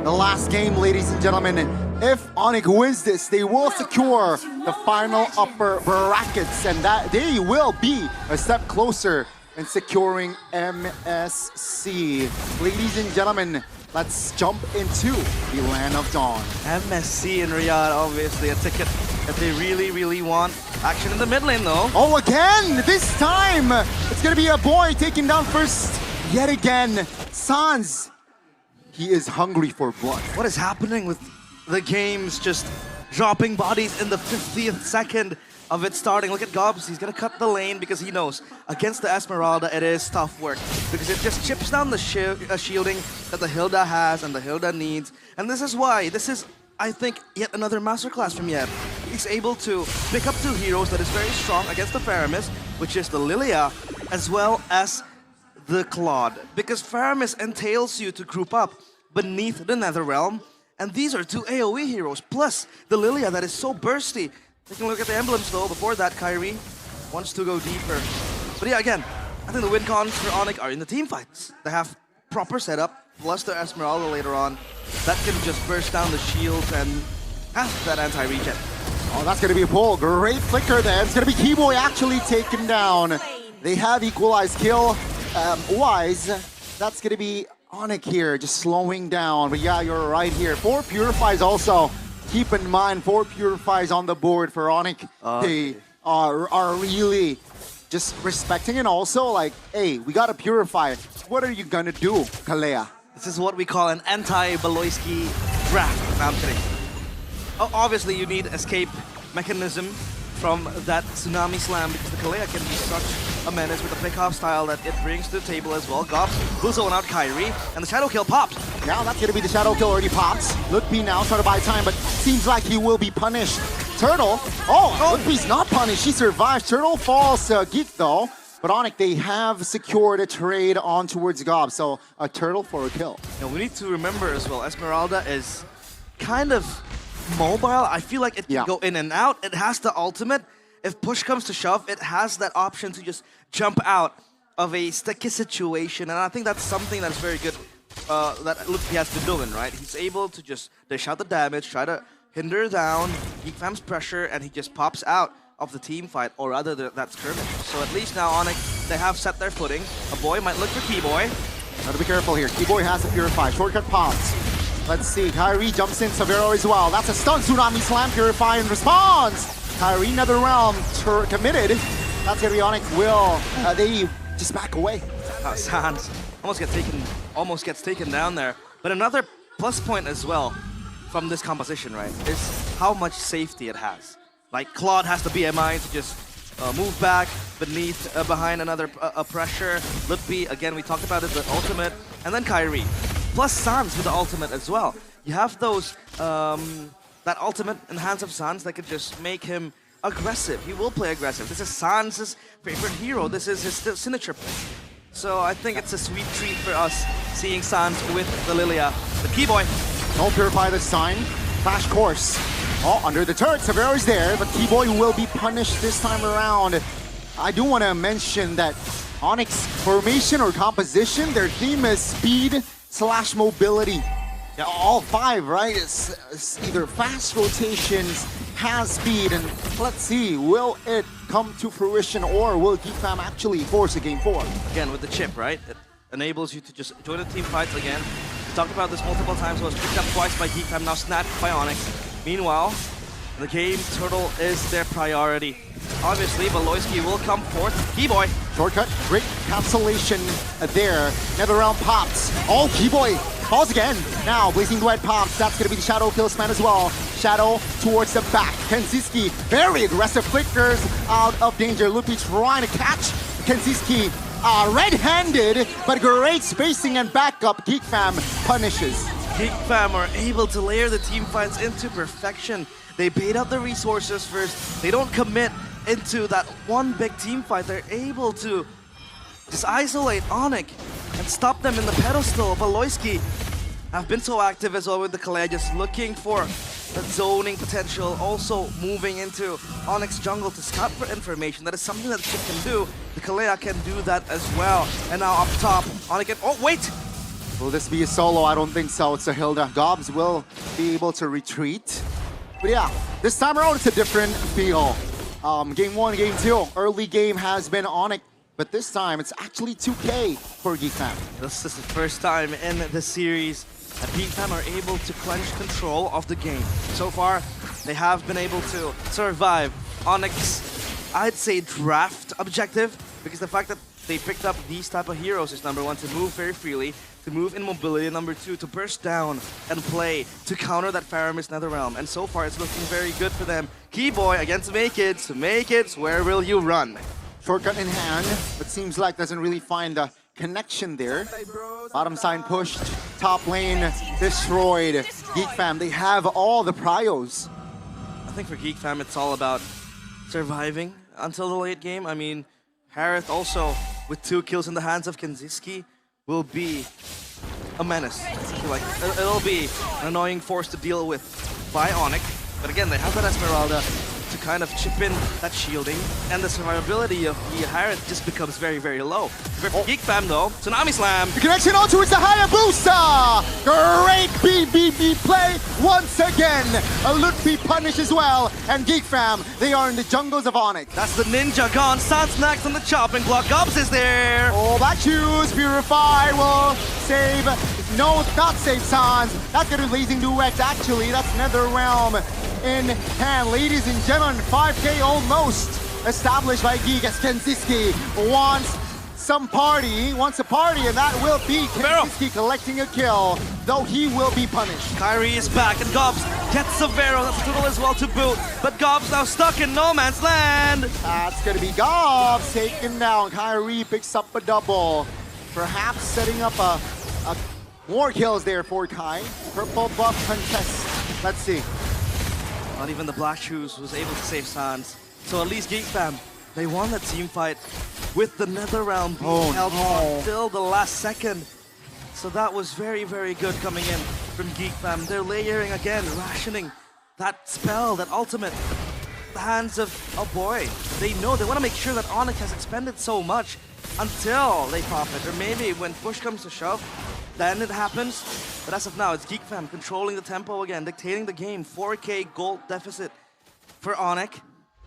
the last game, ladies and gentlemen. If ONIC wins this, they will secure the final upper brackets, and that they will be a step closer in securing MSC. Ladies and gentlemen, let's jump into the Land of Dawn. MSC in Riyadh, obviously a ticket that they really want. Action in the mid lane though. Oh, again! This time, it's gonna be a boy taking down first yet again. Sans, he is hungry for blood. What is happening with the games just dropping bodies in the 50th second of it starting? Look at Gobs, he's gonna cut the lane because he knows against the Esmeralda it is tough work because it just chips down the shielding that the Hilda has and the Hilda needs. And this is why, this is, I think, yet another masterclass from Yeb. He's able to pick up two heroes that is very strong against the Faramis, which is the Lilia, as well as the Claude. Because Faramis entails you to group up beneath the Netherrealm, and these are two AoE heroes, plus the Lilia that is so bursty. Taking a look at the emblems though, before that Kyrie wants to go deeper. But yeah, again, I think the win cons for ONIC are in the team fights. They have proper setup, plus their Esmeralda later on, that can just burst down the shields and have that anti-regen. Oh, that's gonna be a pull. Great flicker there. It's gonna be Keyboy actually taken down. They have equalized kill wise. That's gonna be ONIC here, just slowing down. But yeah, you're right here. 4 Purifies also. Keep in mind, 4 Purifies on the board for ONIC. They are really just respecting, and also like, hey, we gotta purify. What are you gonna do, Kalea? This is what we call an anti-Beloyski draft. No, I'm kidding. Obviously, you need escape mechanism from that Tsunami Slam because the Kalea can be such a menace with the pick-off style that it brings to the table as well. Gobs will zone out Kyrie, and the Shadow Kill pops. Now that's gonna be the Shadow Kill already pops. Lutfi now trying to buy time, but seems like he will be punished. Turtle, Lutfi's not punished, he survives. Turtle falls to GEEK though, but ONIC, they have secured a trade on towards Gob, so a turtle for a kill. Now we need to remember as well, Esmeralda is kind of mobile. I feel like it can go in and out. It has the ultimate. If push comes to shove, it has that option to just jump out of a sticky situation, and I think that's something that's very good that Lutfi has been doing, right? He's able to just dish out the damage, try to hinder down GEEK fam's pressure, and he just pops out of the team fight, or rather that skirmish. So at least now ONIC, they have set their footing. A boy might look for Keyboy. Gotta be careful here. Keyboy has to purify. Shortcut pops. Let's see. Kyrie jumps in. Severo as well. That's a stun. Tsunami Slam. Purify in response. Kyrie Netherrealm committed. That's gonna be ONIC. Will they just back away? Sans almost gets taken down there. But another plus point as well from this composition, right, is how much safety it has. Like Claude has the BMI to just move back behind another pressure. Lutfi, again, we talked about it, the ultimate and then Kyrie. Plus Sans with the ultimate as well. You have those, that ultimate in the hands of Sans that could just make him aggressive. He will play aggressive. This is Sans' favorite hero. This is his signature play. So I think it's a sweet treat for us seeing Sans with the Lilia. The Keyboy. Don't purify the sign. Flash course. Oh, under the turret, Severo's there, but Keyboy will be punished this time around. I do want to mention that ONIC formation or composition, their theme is speed / mobility. Yeah, all 5, right? It's either fast rotations, has speed, and let's see, will it come to fruition or will GEEK Fam actually force a game 4? Again, with the chip, right? It enables you to just join the team fights again. We talked about this multiple times. It was picked up twice by GEEK Fam, now snatched by ONIC. Meanwhile, the game turtle is their priority. Obviously, Valoisky will come forth. Keyboy. Shortcut, great encapsulation there. NetherRealm pops. Oh, Keyboy falls again. Now, Blazing Duet pops. That's going to be the Shadow Killsman as well. Shadow towards the back. Kenziski, very aggressive flickers out of danger. Lupi trying to catch Kenziski. Red-handed, but great spacing and backup. GEEK Fam punishes. GEEK Fam are able to layer the team fights into perfection. They bait out the resources first. They don't commit into that one big team fight. They're able to just isolate ONIC and stop them in the pedestal. Valoisky have been so active as well with the Kalea, just looking for the zoning potential, also moving into ONIC's jungle to scout for information. That is something that the chip can do. The Kalea can do that as well. And now up top, ONIC oh wait! Will this be a solo? I don't think so. It's a Hilda. Gobs will be able to retreat. But yeah, this time around it's a different feel. Game 1, Game 2, early game has been ONIC, but this time it's actually 2K for GEEK Fam. This is the first time in the series that GEEK Fam are able to clench control of the game. So far, they have been able to survive ONIC's, I'd say, draft objective, because the fact that they picked up these type of heroes is number 1, to move very freely, to move in mobility, number 2, to burst down and play to counter that Faramis NetherRealm. And so far, it's looking very good for them. Keyboy against Makids. Makids, where will you run? Shortcut in hand, but seems like doesn't really find a connection there. Bottom side pushed, top lane destroyed. GEEK Fam, they have all the prios. I think for GEEK Fam, it's all about surviving until the late game. I mean, Harith also, with 2 kills in the hands of Kenziski, will be a menace. I feel like it'll be an annoying force to deal with by ONIC. But again, they have that Esmeralda to kind of chip in that shielding, and the survivability of the Harith just becomes very, very low. For GEEK Fam though, Tsunami Slam! The connection on towards the Hayabusa! Great BBB play once again! A Lutfi punish as well, and GEEK Fam, they are in the jungles of ONIC. That's the ninja gone, Sans next on the chopping block, Gobs is there! Oh, Black Shoes, Purify will save, no, not save Sans. That's gonna be Blazing Duet actually, that's NetherRealm in hand. Ladies and gentlemen, 5K almost established by GEEK as Kenziski wants some party, wants a party, and that will be Kenziski collecting a kill, though he will be punished. Kyrie is back, and Gobs gets Severo, that's Toodle as well to boot, but Gobs now stuck in no man's land. That's gonna be Gobs taken down. Kyrie picks up a double, perhaps setting up a more kills there for Kai. Purple buff contest. Let's see. Not even the Black Shoes was able to save Sans. So at least GEEK Fam, they won that team fight with the NetherRealm being held until the last second. So that was very, very good coming in from GEEK Fam. They're layering again, rationing that spell, that ultimate. The hands of, oh boy, they know, they want to make sure that ONIC has expended so much until they pop it. Or maybe when push comes to shove, then it happens. But as of now, it's GEEK Fam controlling the tempo again, dictating the game. 4K gold deficit for ONIC.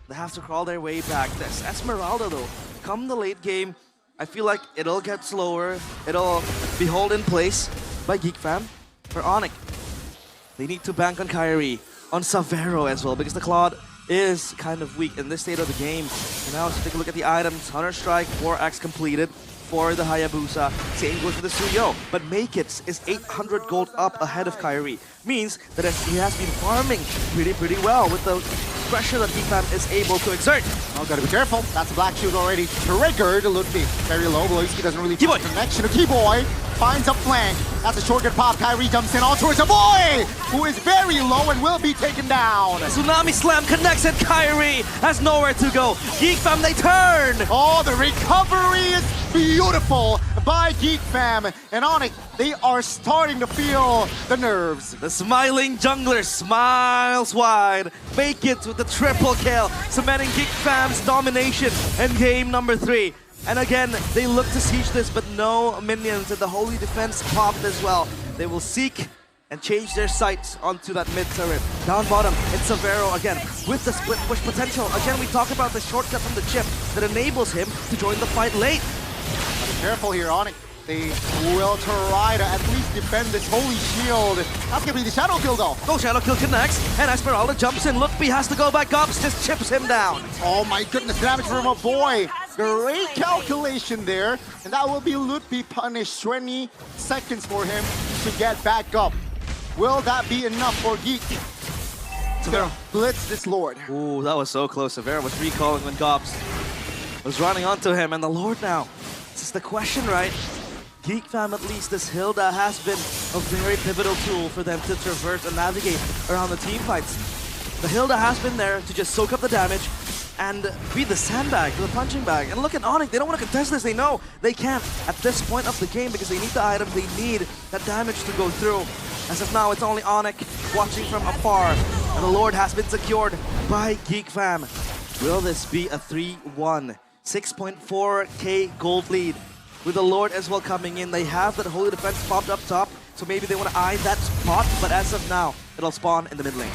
They have to crawl their way back. This Esmeralda though, come the late game, I feel like it'll get slower. It'll be held in place by GEEK Fam. For ONIC, they need to bank on Kyrie, on Severo as well, because the Claude is kind of weak in this state of the game. And now let's take a look at the items. Hunter Strike, 4x completed for the Hayabusa. Same goes for the Suyo. But Makids is 800 gold up ahead of Kyrie. Means that he has been farming pretty well with the pressure that GEEK is able to exert. Oh, gotta be careful. That's a black shield already triggered. Ludwig very low. Mostlygame doesn't really find connection to Keyboy. Finds a flank. That's a shortcut pop. Kyrie jumps in all towards a boy who is very low and will be taken down. Tsunami Slam connects and Kyrie has nowhere to go. GEEK they turn. Oh, the recovery is beautiful by GEEK and ONIC. They are starting to feel the nerves. The smiling jungler smiles wide. Make it with the triple kill, cementing GEEK's domination in game number 3. And again, they look to siege this, but no minions, and the holy defense popped as well. They will seek and change their sights onto that mid turret. Down bottom, it's Severo again with the split push potential. Again, we talk about the shortcut from the chip that enables him to join the fight late. Be careful here, ONIC. They will try to at least defend this holy shield. That's gonna be the shadow kill though. No, shadow kill connects, and Esmeralda jumps in. Ludwig has to go back up, just chips him down. Oh my goodness, damage from a boy. Great calculation there, and that will be Ludwig punished. 20 seconds for him to get back up. Will that be enough for GEEK to blitz this Lord? Ooh, that was so close. Severo was recalling when Gobs was running onto him, and the Lord now. This is the question, right? GEEK at least, this Hilda has been a very pivotal tool for them to traverse and navigate around the team fights. The Hilda has been there to just soak up the damage and be the sandbag, the punching bag. And look at ONIC, they don't want to contest this. They know they can't at this point of the game because they need the item, they need that damage to go through. As of now, it's only ONIC watching from afar. And the Lord has been secured by GEEK. Will this be a 3-1? 6.4k gold lead. With the Lord as well coming in, they have that holy defense popped up top, so maybe they want to eye that spot, but as of now, it'll spawn in the mid lane.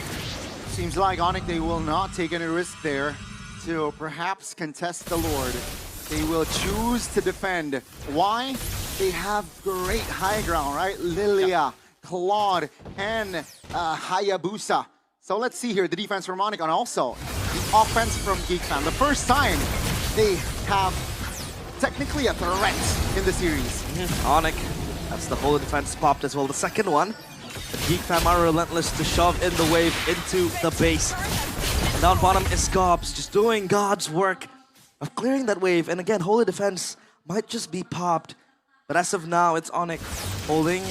Seems like ONIC, they will not take any risk there to perhaps contest the Lord. They will choose to defend. Why? They have great high ground, right? Lilia, Claude, and Hayabusa. So let's see here, the defense from ONIC and also the offense from GEEK. The first time they have technically a threat in the series. ONIC, that's the holy defense popped as well. The second one, the GEEK are relentless to shove in the wave into the base. And down bottom is Gobs, just doing God's work of clearing that wave. And again, holy defense might just be popped. But as of now, it's ONIC holding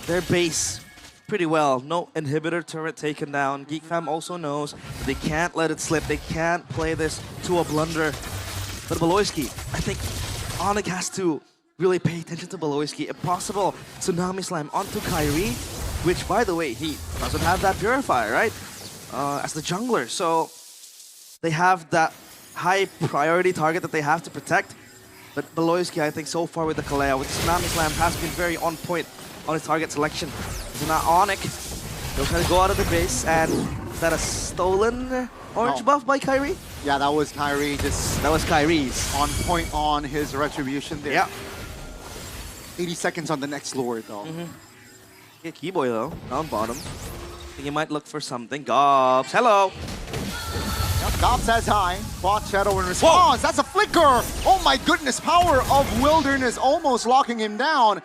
their base pretty well. No inhibitor turret taken down. GEEK also knows that they can't let it slip. They can't play this to a blunder. But Mostlygame, I think ONIC has to really pay attention to Mostlygame. If possible, Tsunami Slam onto Kyrie, which, by the way, he doesn't have that Purifier, right? As the jungler. So they have that high priority target that they have to protect. But Mostlygame, I think, so far with the Kaleo, with Tsunami Slam, has been very on point on his target selection. So now ONIC, they'll try to go out of the base, and is that a stolen orange buff by Kyrie? Yeah, that was Kyrie, that was Kyrie's. On point on his retribution there. Yeah. 80 seconds on the next Lord, though. Yeah, Keyboy, though, down bottom. I think he might look for something. Gobs, hello! Yep, Gobs says hi. Bot Shadow in response. Whoa. That's a flicker! Oh my goodness, power of Wilderness almost locking him down.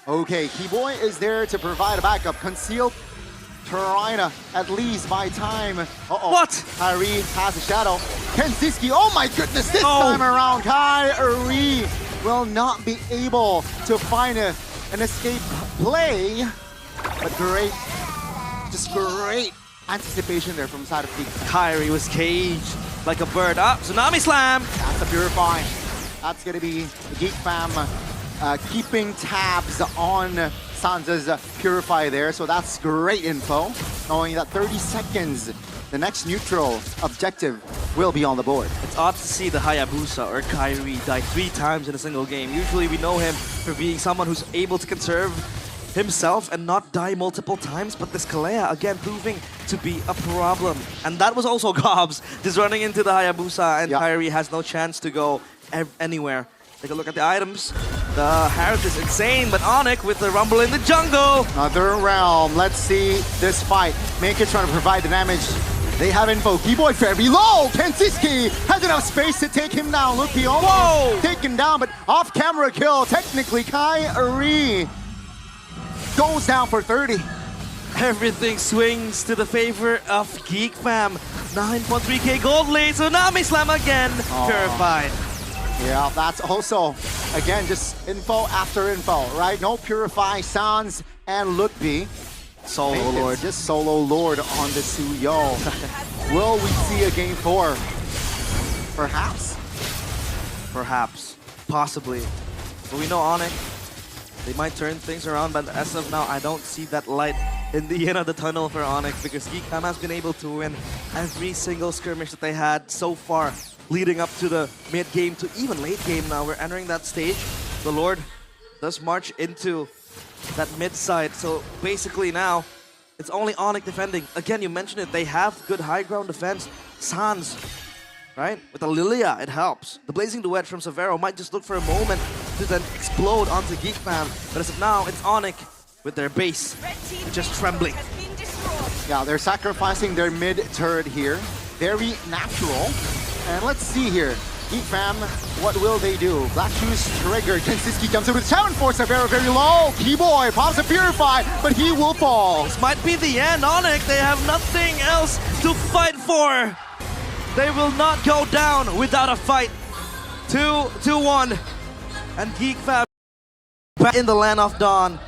Okay, Keyboy is there to provide a backup. Concealed Tarina, at least by time. What? Kyrie has a shadow. Kensiski, oh my goodness, this time around, Kyrie will not be able to find an escape play. But great, just great anticipation there from the side of GEEK. Kyrie was caged like a bird. Up, Tsunami Slam! That's a Purify. That's gonna be the GEEK keeping tabs on Sansa's Purify there, so that's great info, knowing that 30 seconds, the next neutral objective will be on the board. It's odd to see the Hayabusa or Kyrie die 3 times in a single game. Usually we know him for being someone who's able to conserve himself and not die multiple times, but this Kalea again proving to be a problem. And that was also Gobs just running into the Hayabusa, and Kyrie has no chance to go anywhere. Take a look at the items. The Harith is insane, but ONIC with the rumble in the jungle. Another realm. Let's see this fight. Make it trying to provide the damage. They have info. Keyboy very low. Kensiski has enough space to take him down. Look, he almost taken down, but off-camera kill. Technically, Kyrie goes down for 30. Everything swings to the favor of GEEK fam. 9.3k gold lead, Tsunami Slam again, purified. Yeah, that's also, again, just info after info, right? No Purify, Sans, and Lutby. Solo Lord. Just Solo Lord on the Suyo. Will we see a game 4? Perhaps. Perhaps. Possibly. But we know ONIC, they might turn things around, but as of now, I don't see that light in the end of the tunnel for ONIC because GEEK fam has been able to win every single skirmish that they had so far, leading up to the mid-game to even late game now. We're entering that stage. The Lord does march into that mid side, so basically now, it's only ONIC defending. Again, you mentioned it, they have good high ground defense. Sans, right? With the Lilia, it helps. The Blazing Duet from Severo might just look for a moment to then explode onto GEEK fam, but as of now, it's ONIC with their base just trembling. Yeah, they're sacrificing their mid turret here. Very natural. And let's see here. GEEK fam, what will they do? Black Shoes triggered. Gensiski comes in with challenge for Severo, very low. Keyboy pops a Purify, but he will fall. This might be the end. ONIC, they have nothing else to fight for. They will not go down without a fight. 2-1. And GEEK fam back in the land of Dawn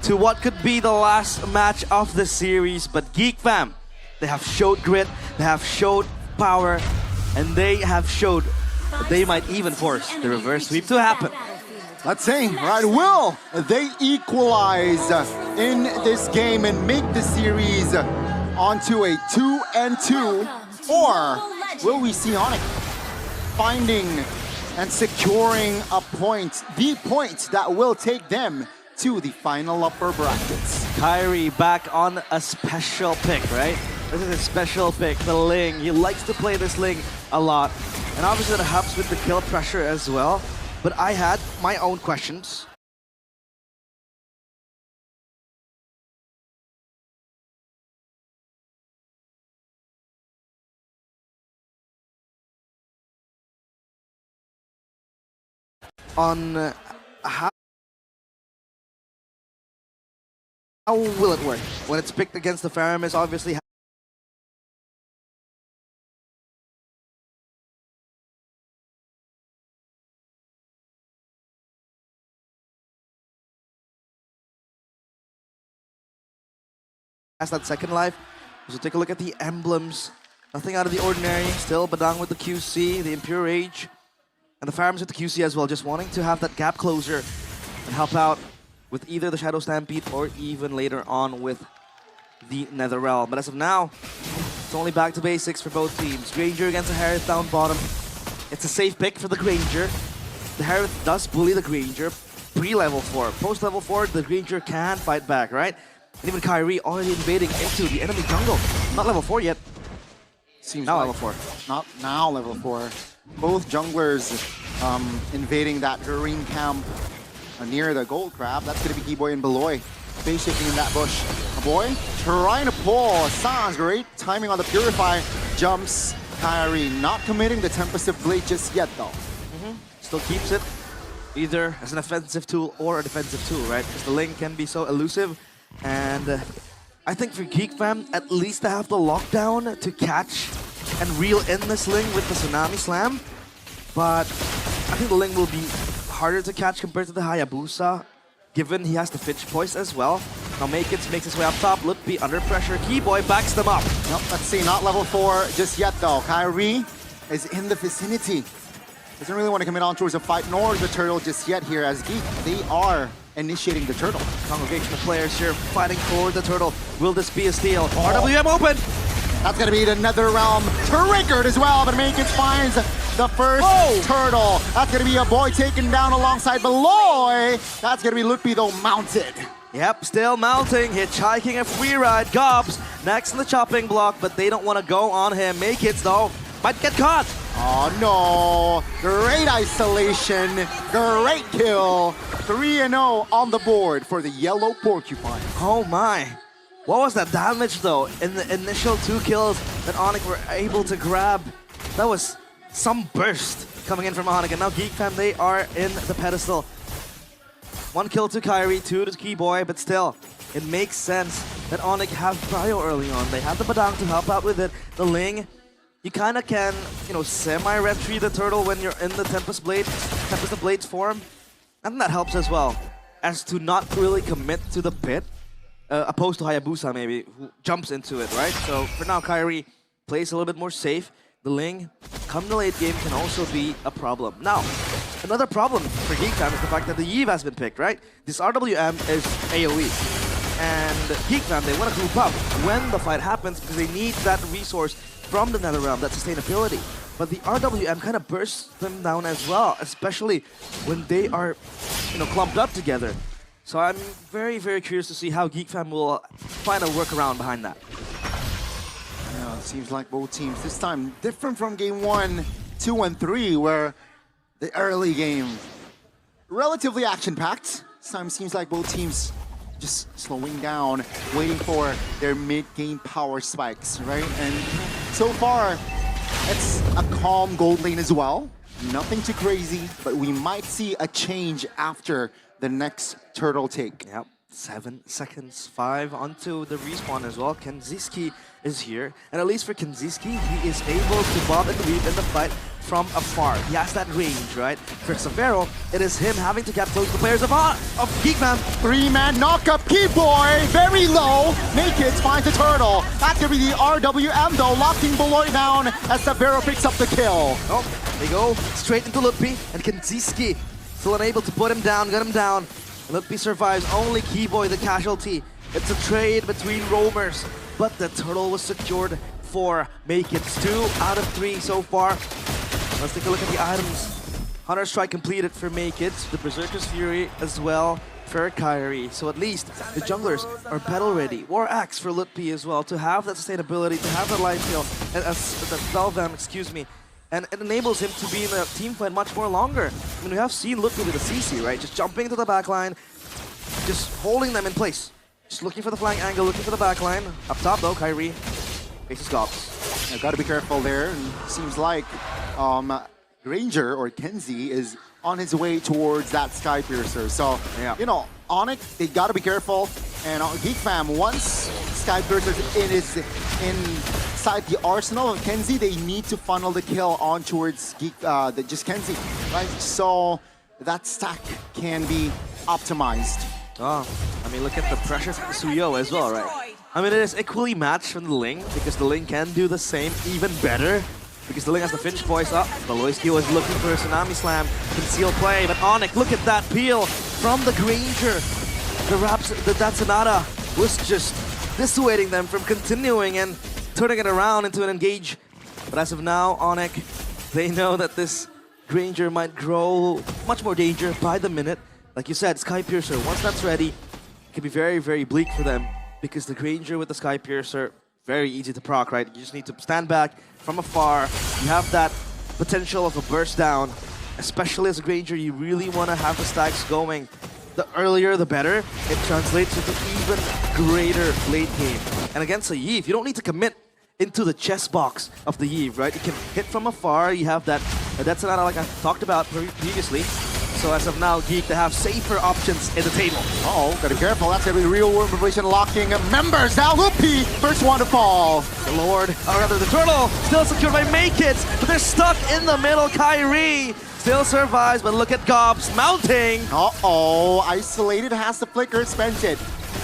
to what could be the last match of the series. But GEEK fam, they have showed grit, they have showed power, and they have showed that they might even force the reverse sweep to happen. Let's see, right? Will they equalize in this game and make the series onto a 2-2? Or will we see ONIC finding and securing a point, the point that will take them to the final upper brackets? Kyrie back on a special pick, right? This is a special pick, the Ling. He likes to play this Ling a lot. And obviously that helps with the kill pressure as well. But I had my own questions. On how will it work? When it's picked against the Faramis, obviously has that second life. So take a look at the emblems. Nothing out of the ordinary. Still Badang with the QC, the Impure Rage, and the Faramis with the QC as well. Just wanting to have that gap closer and help out with either the Shadow Stampede or even later on with the Nether Realm. But as of now, it's only back to basics for both teams. Granger against the Harith down bottom. It's a safe pick for the Granger. The Harith does bully the Granger pre-level 4. Post-level 4, the Granger can fight back, right? And even Kyrie already invading into the enemy jungle. Not level 4 yet. Seems now like level 4. Not now level 4. Both junglers invading that green camp near the gold crab. That's going to be Keyboy and Beloy. Face shifting in that bush. Boy trying to pull. Sans, great timing on the Purify. Jumps. Kyrie not committing the Tempest Blade just yet though. Still keeps it either as an offensive tool or a defensive tool, right? Because the Ling can be so elusive. And I think for GEEK fam, at least to have the lockdown to catch and reel in this Ling with the Tsunami Slam. But I think the Ling will be harder to catch compared to the Hayabusa, given he has the Fitch Poise as well. Now Makins makes his way up top. Lutby under pressure. Keyboy backs them up. Nope, let's see, not level 4 just yet though. Kyrie is in the vicinity. Doesn't really want to commit on towards a fight, nor the turtle just yet here as GEEK. They are initiating the turtle. Congregation of players here fighting for the turtle. Will this be a steal? RWM open! That's going to be the Nether Realm triggered as well, but Makins finds the first turtle. That's going to be a boy taken down alongside Beloy. That's going to be Lutby though mounted. Yep, still mounting, hitchhiking a free ride. Gobs next in the chopping block, but they don't want to go on him. Makins though might get caught. Oh no, great isolation, great kill. 3-0 on the board for the yellow porcupine. Oh my. What was that damage though in the initial 2 kills that ONIC were able to grab? That was some burst coming in from ONIC, and now GEEK fam, they are in the pedestal. 1 kill to Kyrie, 2 to Keyboy, but still, it makes sense that ONIC have Prio early on. They have the Badang to help out with it. The Ling, you kind of can, semi-retreat the turtle when you're in the Tempest of Blades form. And that helps as well, as to not really commit to the pit, opposed to Hayabusa maybe, who jumps into it, right? So for now, Kyrie plays a little bit more safe. The Ling, come the late game, can also be a problem. Now, another problem for GEEK Fam is the fact that the Yve has been picked, right? This RWM is AoE. And GEEK Fam, they want to group up when the fight happens because they need that resource from the Netherrealm, that sustainability. But the RWM kind of bursts them down as well, especially when they are, clumped up together. So I'm very, very curious to see how GEEK Fam will find a workaround behind that. Yeah, it seems like both teams this time different from game 1, 2, and 3, where the early game relatively action-packed. This time seems like both teams just slowing down, waiting for their mid-game power spikes, right? And so far, it's a calm gold lane as well. Nothing too crazy, but we might see a change after the next turtle take. Yep, 7 seconds, 5 onto the respawn as well. Kenziski is here, and at least for Kenziski, he is able to bob and weave in the fight from afar. He has that range, right? For Severo, it is him having to get close to the players of GEEK Fam. 3-man knock-up Keyboy, very low. Naked finds the turtle. That could be the RWM though, locking Beloy down as Severo picks up the kill. Oh, they go straight into Lutpi, and Kenziski still unable to put him down, get him down. Lutpi survives, only Keyboy the casualty. It's a trade between roamers, but the turtle was secured for Make It. 2 out of 3 so far. Let's take a look at the items. Hunter Strike completed for Make It, the Berserker's Fury as well for Kyrie. So at least the junglers are battle ready. War Axe for Lutpi as well, to have that sustainability, to have that life heal, and that Velvam, excuse me. And it enables him to be in a team fight much more longer. I mean, we have seen Lutpi with the CC, right? Just jumping into the backline, just holding them in place. Just looking for the flying angle, looking for the backline. Up top though, Kyrie faces Gobs. Now, gotta be careful there. And seems like Ranger or Kenzie is on his way towards that Sky Piercer. So, yeah. ONIC, they gotta be careful. And GEEK Fam, once Sky Piercer is inside the arsenal of Kenzie, they need to funnel the kill on towards just Kenzie, right? So that stack can be optimized. Oh, I mean, look at the pressure from Suyo as well, right? I mean, it is equally matched from the Ling, because the Ling can do the same, even better. Because the Ling has the Finch voice up. Beloyski was looking for a Tsunami Slam, conceal play, but ONIC, look at that peel from the Granger. That Sonata was just dissuading them from continuing and turning it around into an engage. But as of now, ONIC, they know that this Granger might grow much more danger by the minute. Like you said, Sky Piercer, once that's ready, it can be very, very bleak for them. Because the Granger with the Sky Piercer, very easy to proc, right? You just need to stand back from afar. You have that potential of a burst down. Especially as a Granger, you really want to have the stacks going. The earlier, the better. It translates into even greater late game. And against a Yve, you don't need to commit into the chess box of the Yve, right? You can hit from afar. You have that's not like I talked about previously. So as of now, GEEK, they have safer options in the table. Uh-oh, gotta be careful. That's gonna be real world information locking members. Now Lutpi, first one to fall. The Lord, or rather the Turtle, still secured by Make It, but they're stuck in the middle. Kyrie still survives, but look at Gobs mounting. Uh-oh, isolated, has the flicker, spent it.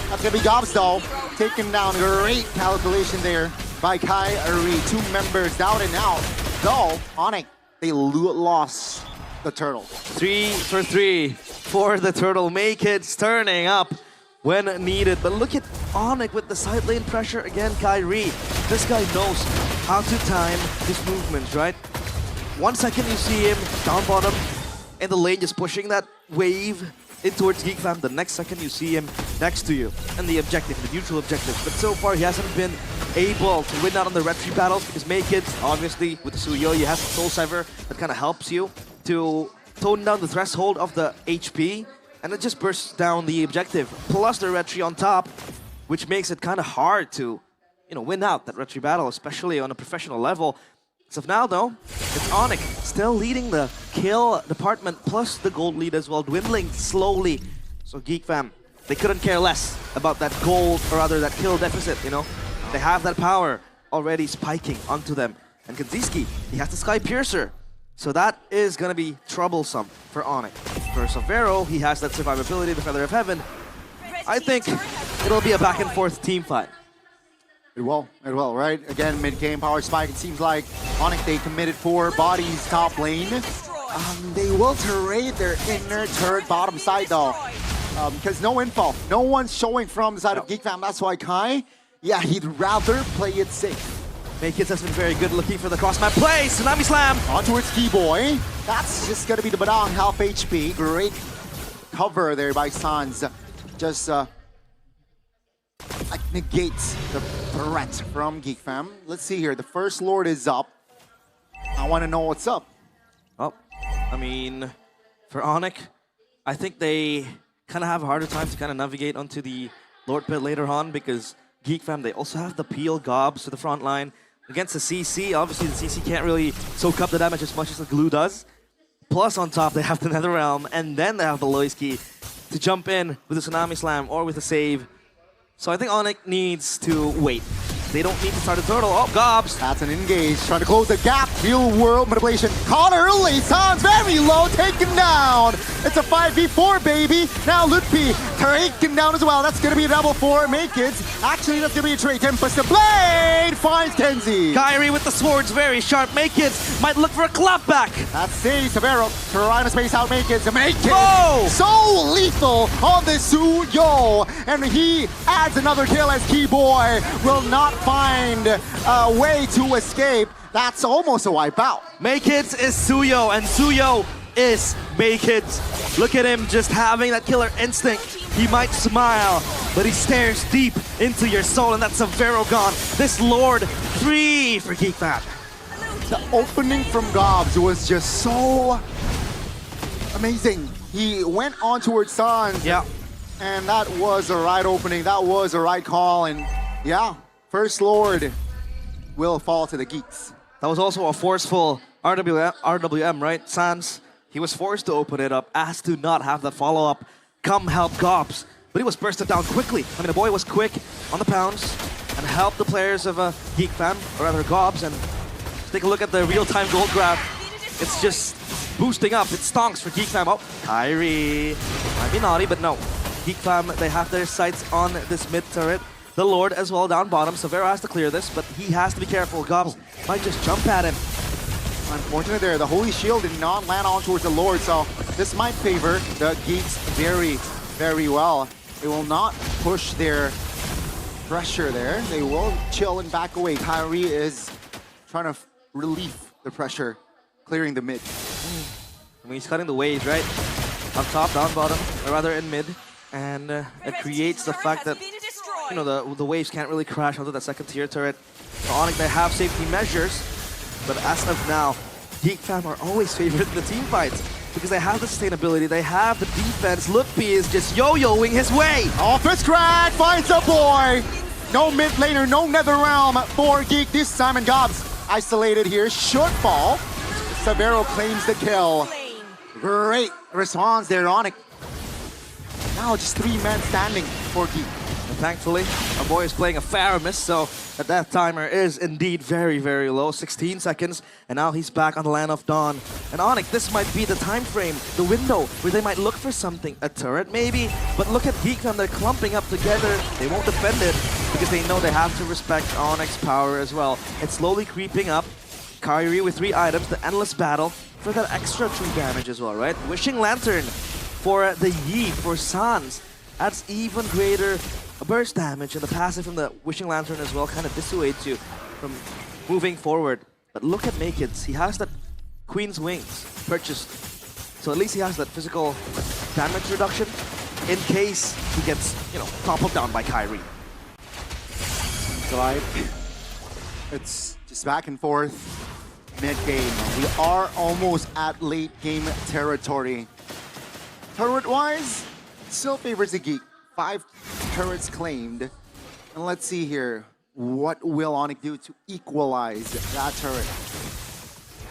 That's gonna be Gobs though, taken down. Great calculation there by Kyrie. 2 members down and out. Though, ONIC, they lost the Turtle. 3 for 3 for the Turtle. Make It turning up when needed. But look at ONIC with the side lane pressure. Again, Kyrie. This guy knows how to time his movements, right? 1 second you see him down bottom in the lane, just pushing that wave in towards GEEK Fam. The next second you see him next to you. And the objective, the neutral objective. But so far he hasn't been able to win out on the retry battles because Make It, obviously, with the Suyo, you have the Soul Sever that kind of helps you to tone down the threshold of the HP, and it just bursts down the objective. Plus the retry on top, which makes it kind of hard to, win out that retry battle, especially on a professional level. As of now, though, it's ONIC still leading the kill department, plus the gold lead as well, dwindling slowly So GEEK fam, they couldn't care less about that gold, or rather that kill deficit, you know? They have that power already spiking onto them. And Kanziski, he has the Sky Piercer. So that is going to be troublesome for ONIC. For Savero, he has that survivability, the Feather of Heaven. I think it'll be a back and forth team fight. It will, right? Again, mid-game power spike. It seems like ONIC, they committed 4 bodies top lane. They will trade their inner turret bottom side though. Because no info. No one's showing from the side of GEEK fam. That's why Kai, yeah, he'd rather play it safe. Maykids has been very good looking for the cross-map play. Tsunami Slam! On towards Keyboy. That's just going to be the Badang half HP. Great cover there by Sans. Just like negates the threat from GEEK fam. Let's see here. The first Lord is up. I want to know what's up. Oh, I mean, for ONIC, I think they kind of have a harder time to kind of navigate onto the Lord pit later on because GEEK fam, they also have the PL gobs to the front line. Against the CC, obviously the CC can't really soak up the damage as much as the glue does. Plus on top, they have the Netherrealm, and then they have the Loiski to jump in with the Tsunami Slam or with a save. So I think ONIC needs to wait. They don't need to start a turtle. Oh, gobs! That's an engage, trying to close the gap. Real world manipulation. Caught early. Sans very low, taken down. It's a 5v4, baby. Now Lutpi taken down as well. That's going to be a double for Maykids. Actually, that's going to be a trade. Tempest the Blade finds Kenzie. Kyrie with the swords, very sharp. Maykids might look for a clapback. That's C. Savero trying to space out Maykids. Maykids Whoa! so lethal on the Suyo. And he adds another kill as Keyboy will not find a way to escape. That's almost a wipeout. Maykids is Suyo, and Suyo is Maykids. Look at him just having that killer instinct. He might smile, but he stares deep into your soul, and that's a Vero gone. This Lord, 3 for GEEK fam. The opening from Gobs was just so amazing. He went on towards Sans. Yeah. And that was a right opening. That was a right call. And yeah, first Lord will fall to the Geeks. That was also a forceful RWM, right? Sans, he was forced to open it up, asked to not have that follow-up. Come help Gobs. But he was bursted down quickly. I mean, the boy was quick on the pounce and helped the players of GEEK fam, or rather Gobs. And take a look at the real-time gold grab. It's just boosting up. It stonks for GEEK fam. Oh, Kyrie. Might be naughty, but no. GEEK fam, they have their sights on this mid turret. The Lord as well down bottom. Savero has to clear this, but he has to be careful. Gobs might just jump at him. Unfortunate there. The Holy Shield did not land on towards the Lord, so this might favor the Geeks very, very well. They will not push their pressure there. They will chill and back away. Kyrie is trying to relieve the pressure, clearing the mid. I mean, he's cutting the waves, right? Up top, down bottom, or rather in mid. And it creates the fact that, you know, the waves can't really crash onto that second tier turret. So ONIC, they have safety measures, but as of now, GEEK fam are always favored in the team fights because they have the sustainability, they have the defense. Lutpi is just yo-yoing his way. Office crack finds a boy. No mid laner, no Netherrealm for GEEK this time, and Gobs isolated here. Short fall. Savero claims the kill. Great response there, ONIC. Now just 3 men standing for GEEK. And thankfully, our boy is playing a Faramis, so that timer is indeed very, very low. 16 seconds, and now he's back on the Land of Dawn. And ONIC, this might be the time frame, the window, where they might look for something. A turret, maybe? But look at GEEK fam, they're clumping up together. They won't defend it, because they know they have to respect ONIC's power as well. It's slowly creeping up. Kyrie with 3 items, the Endless Battle, for that extra true damage as well, right? Wishing Lantern for the Yi, for Sans. That's even greater burst damage, and the passive from the Wishing Lantern as well kind of dissuades you from moving forward. But look at Maykids. He has that Queen's Wings purchased. So at least he has that physical damage reduction in case he gets, you know, toppled down by Kyrie. So it's just back and forth. Mid-game. We are almost at late-game territory. Turret-wise, still favors the GEEK. 5 turrets claimed. And let's see here. What will ONIC do to equalize that turret?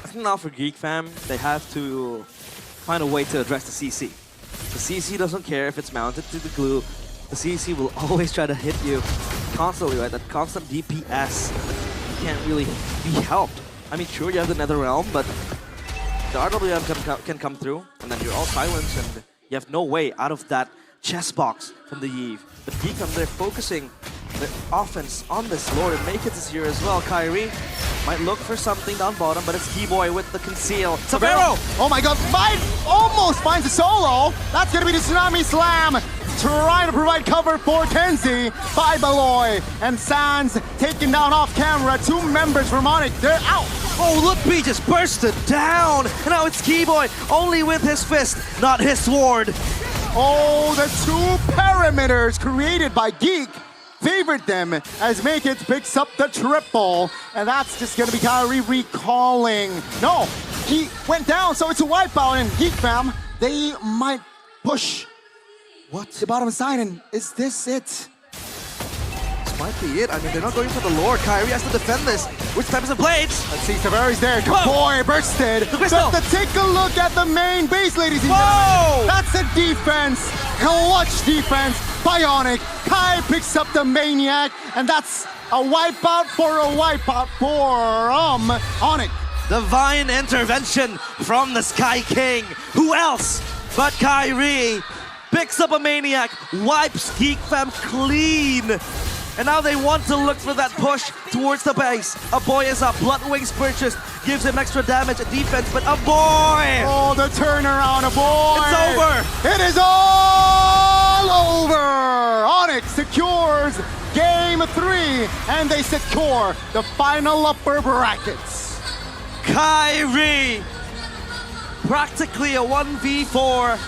I think now for GEEK fam, they have to find a way to address the CC. The CC doesn't care if it's mounted to the glue. The CC will always try to hit you constantly, right? That constant DPS. You can't really be helped. I mean, sure, you have the Nether Realm, but the RWM can come through, and then you're all silenced, and you have no way out of that chess box from the Eve. But GEEK, they're focusing their offense on this Lord, and Make It is here as well. Kyrie might look for something down bottom, but it's Keyboy with the conceal. Severo! Oh my god, almost finds a solo. That's gonna be the Tsunami Slam. Trying to provide cover for Kenzie by Beloy. And Sans taken down off camera. 2 members from ONIC, they're out. Oh, look, B just bursted down. And now it's Keyboy, only with his fist, not his sword. Oh, the 2 perimeters created by GEEK favored them as Make It picks up the triple. And that's just gonna be Kyrie recalling. No, he went down, so it's a wipeout. And GEEK fam, they might push the bottom side. And is this it? This might be it. I mean, they're not going for the Lord. Kyrie has to defend this. Which types of blades? Let's see, Tavares there. Boy, bursted. But take a look at the main base, ladies and gentlemen. That's a defense. Clutch defense by ONIC. Kai picks up the Maniac, and that's a wipeout for ONIC. Divine intervention from the Sky King. Who else but Kyrie picks up a Maniac, wipes GEEK fam clean. And now they want to look for that push towards the base. A boy is up. Bloodwings purchased. Gives him extra damage at defense, but a boy! Oh, the turnaround, a boy! It's over! It is all over! ONIC secures Game 3, and they secure the final upper brackets. Kyrie! Practically a 1v4.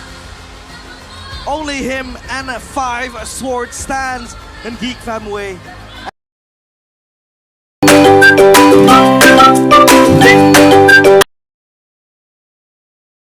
Only him and 5 sword stands in GEEK fam way.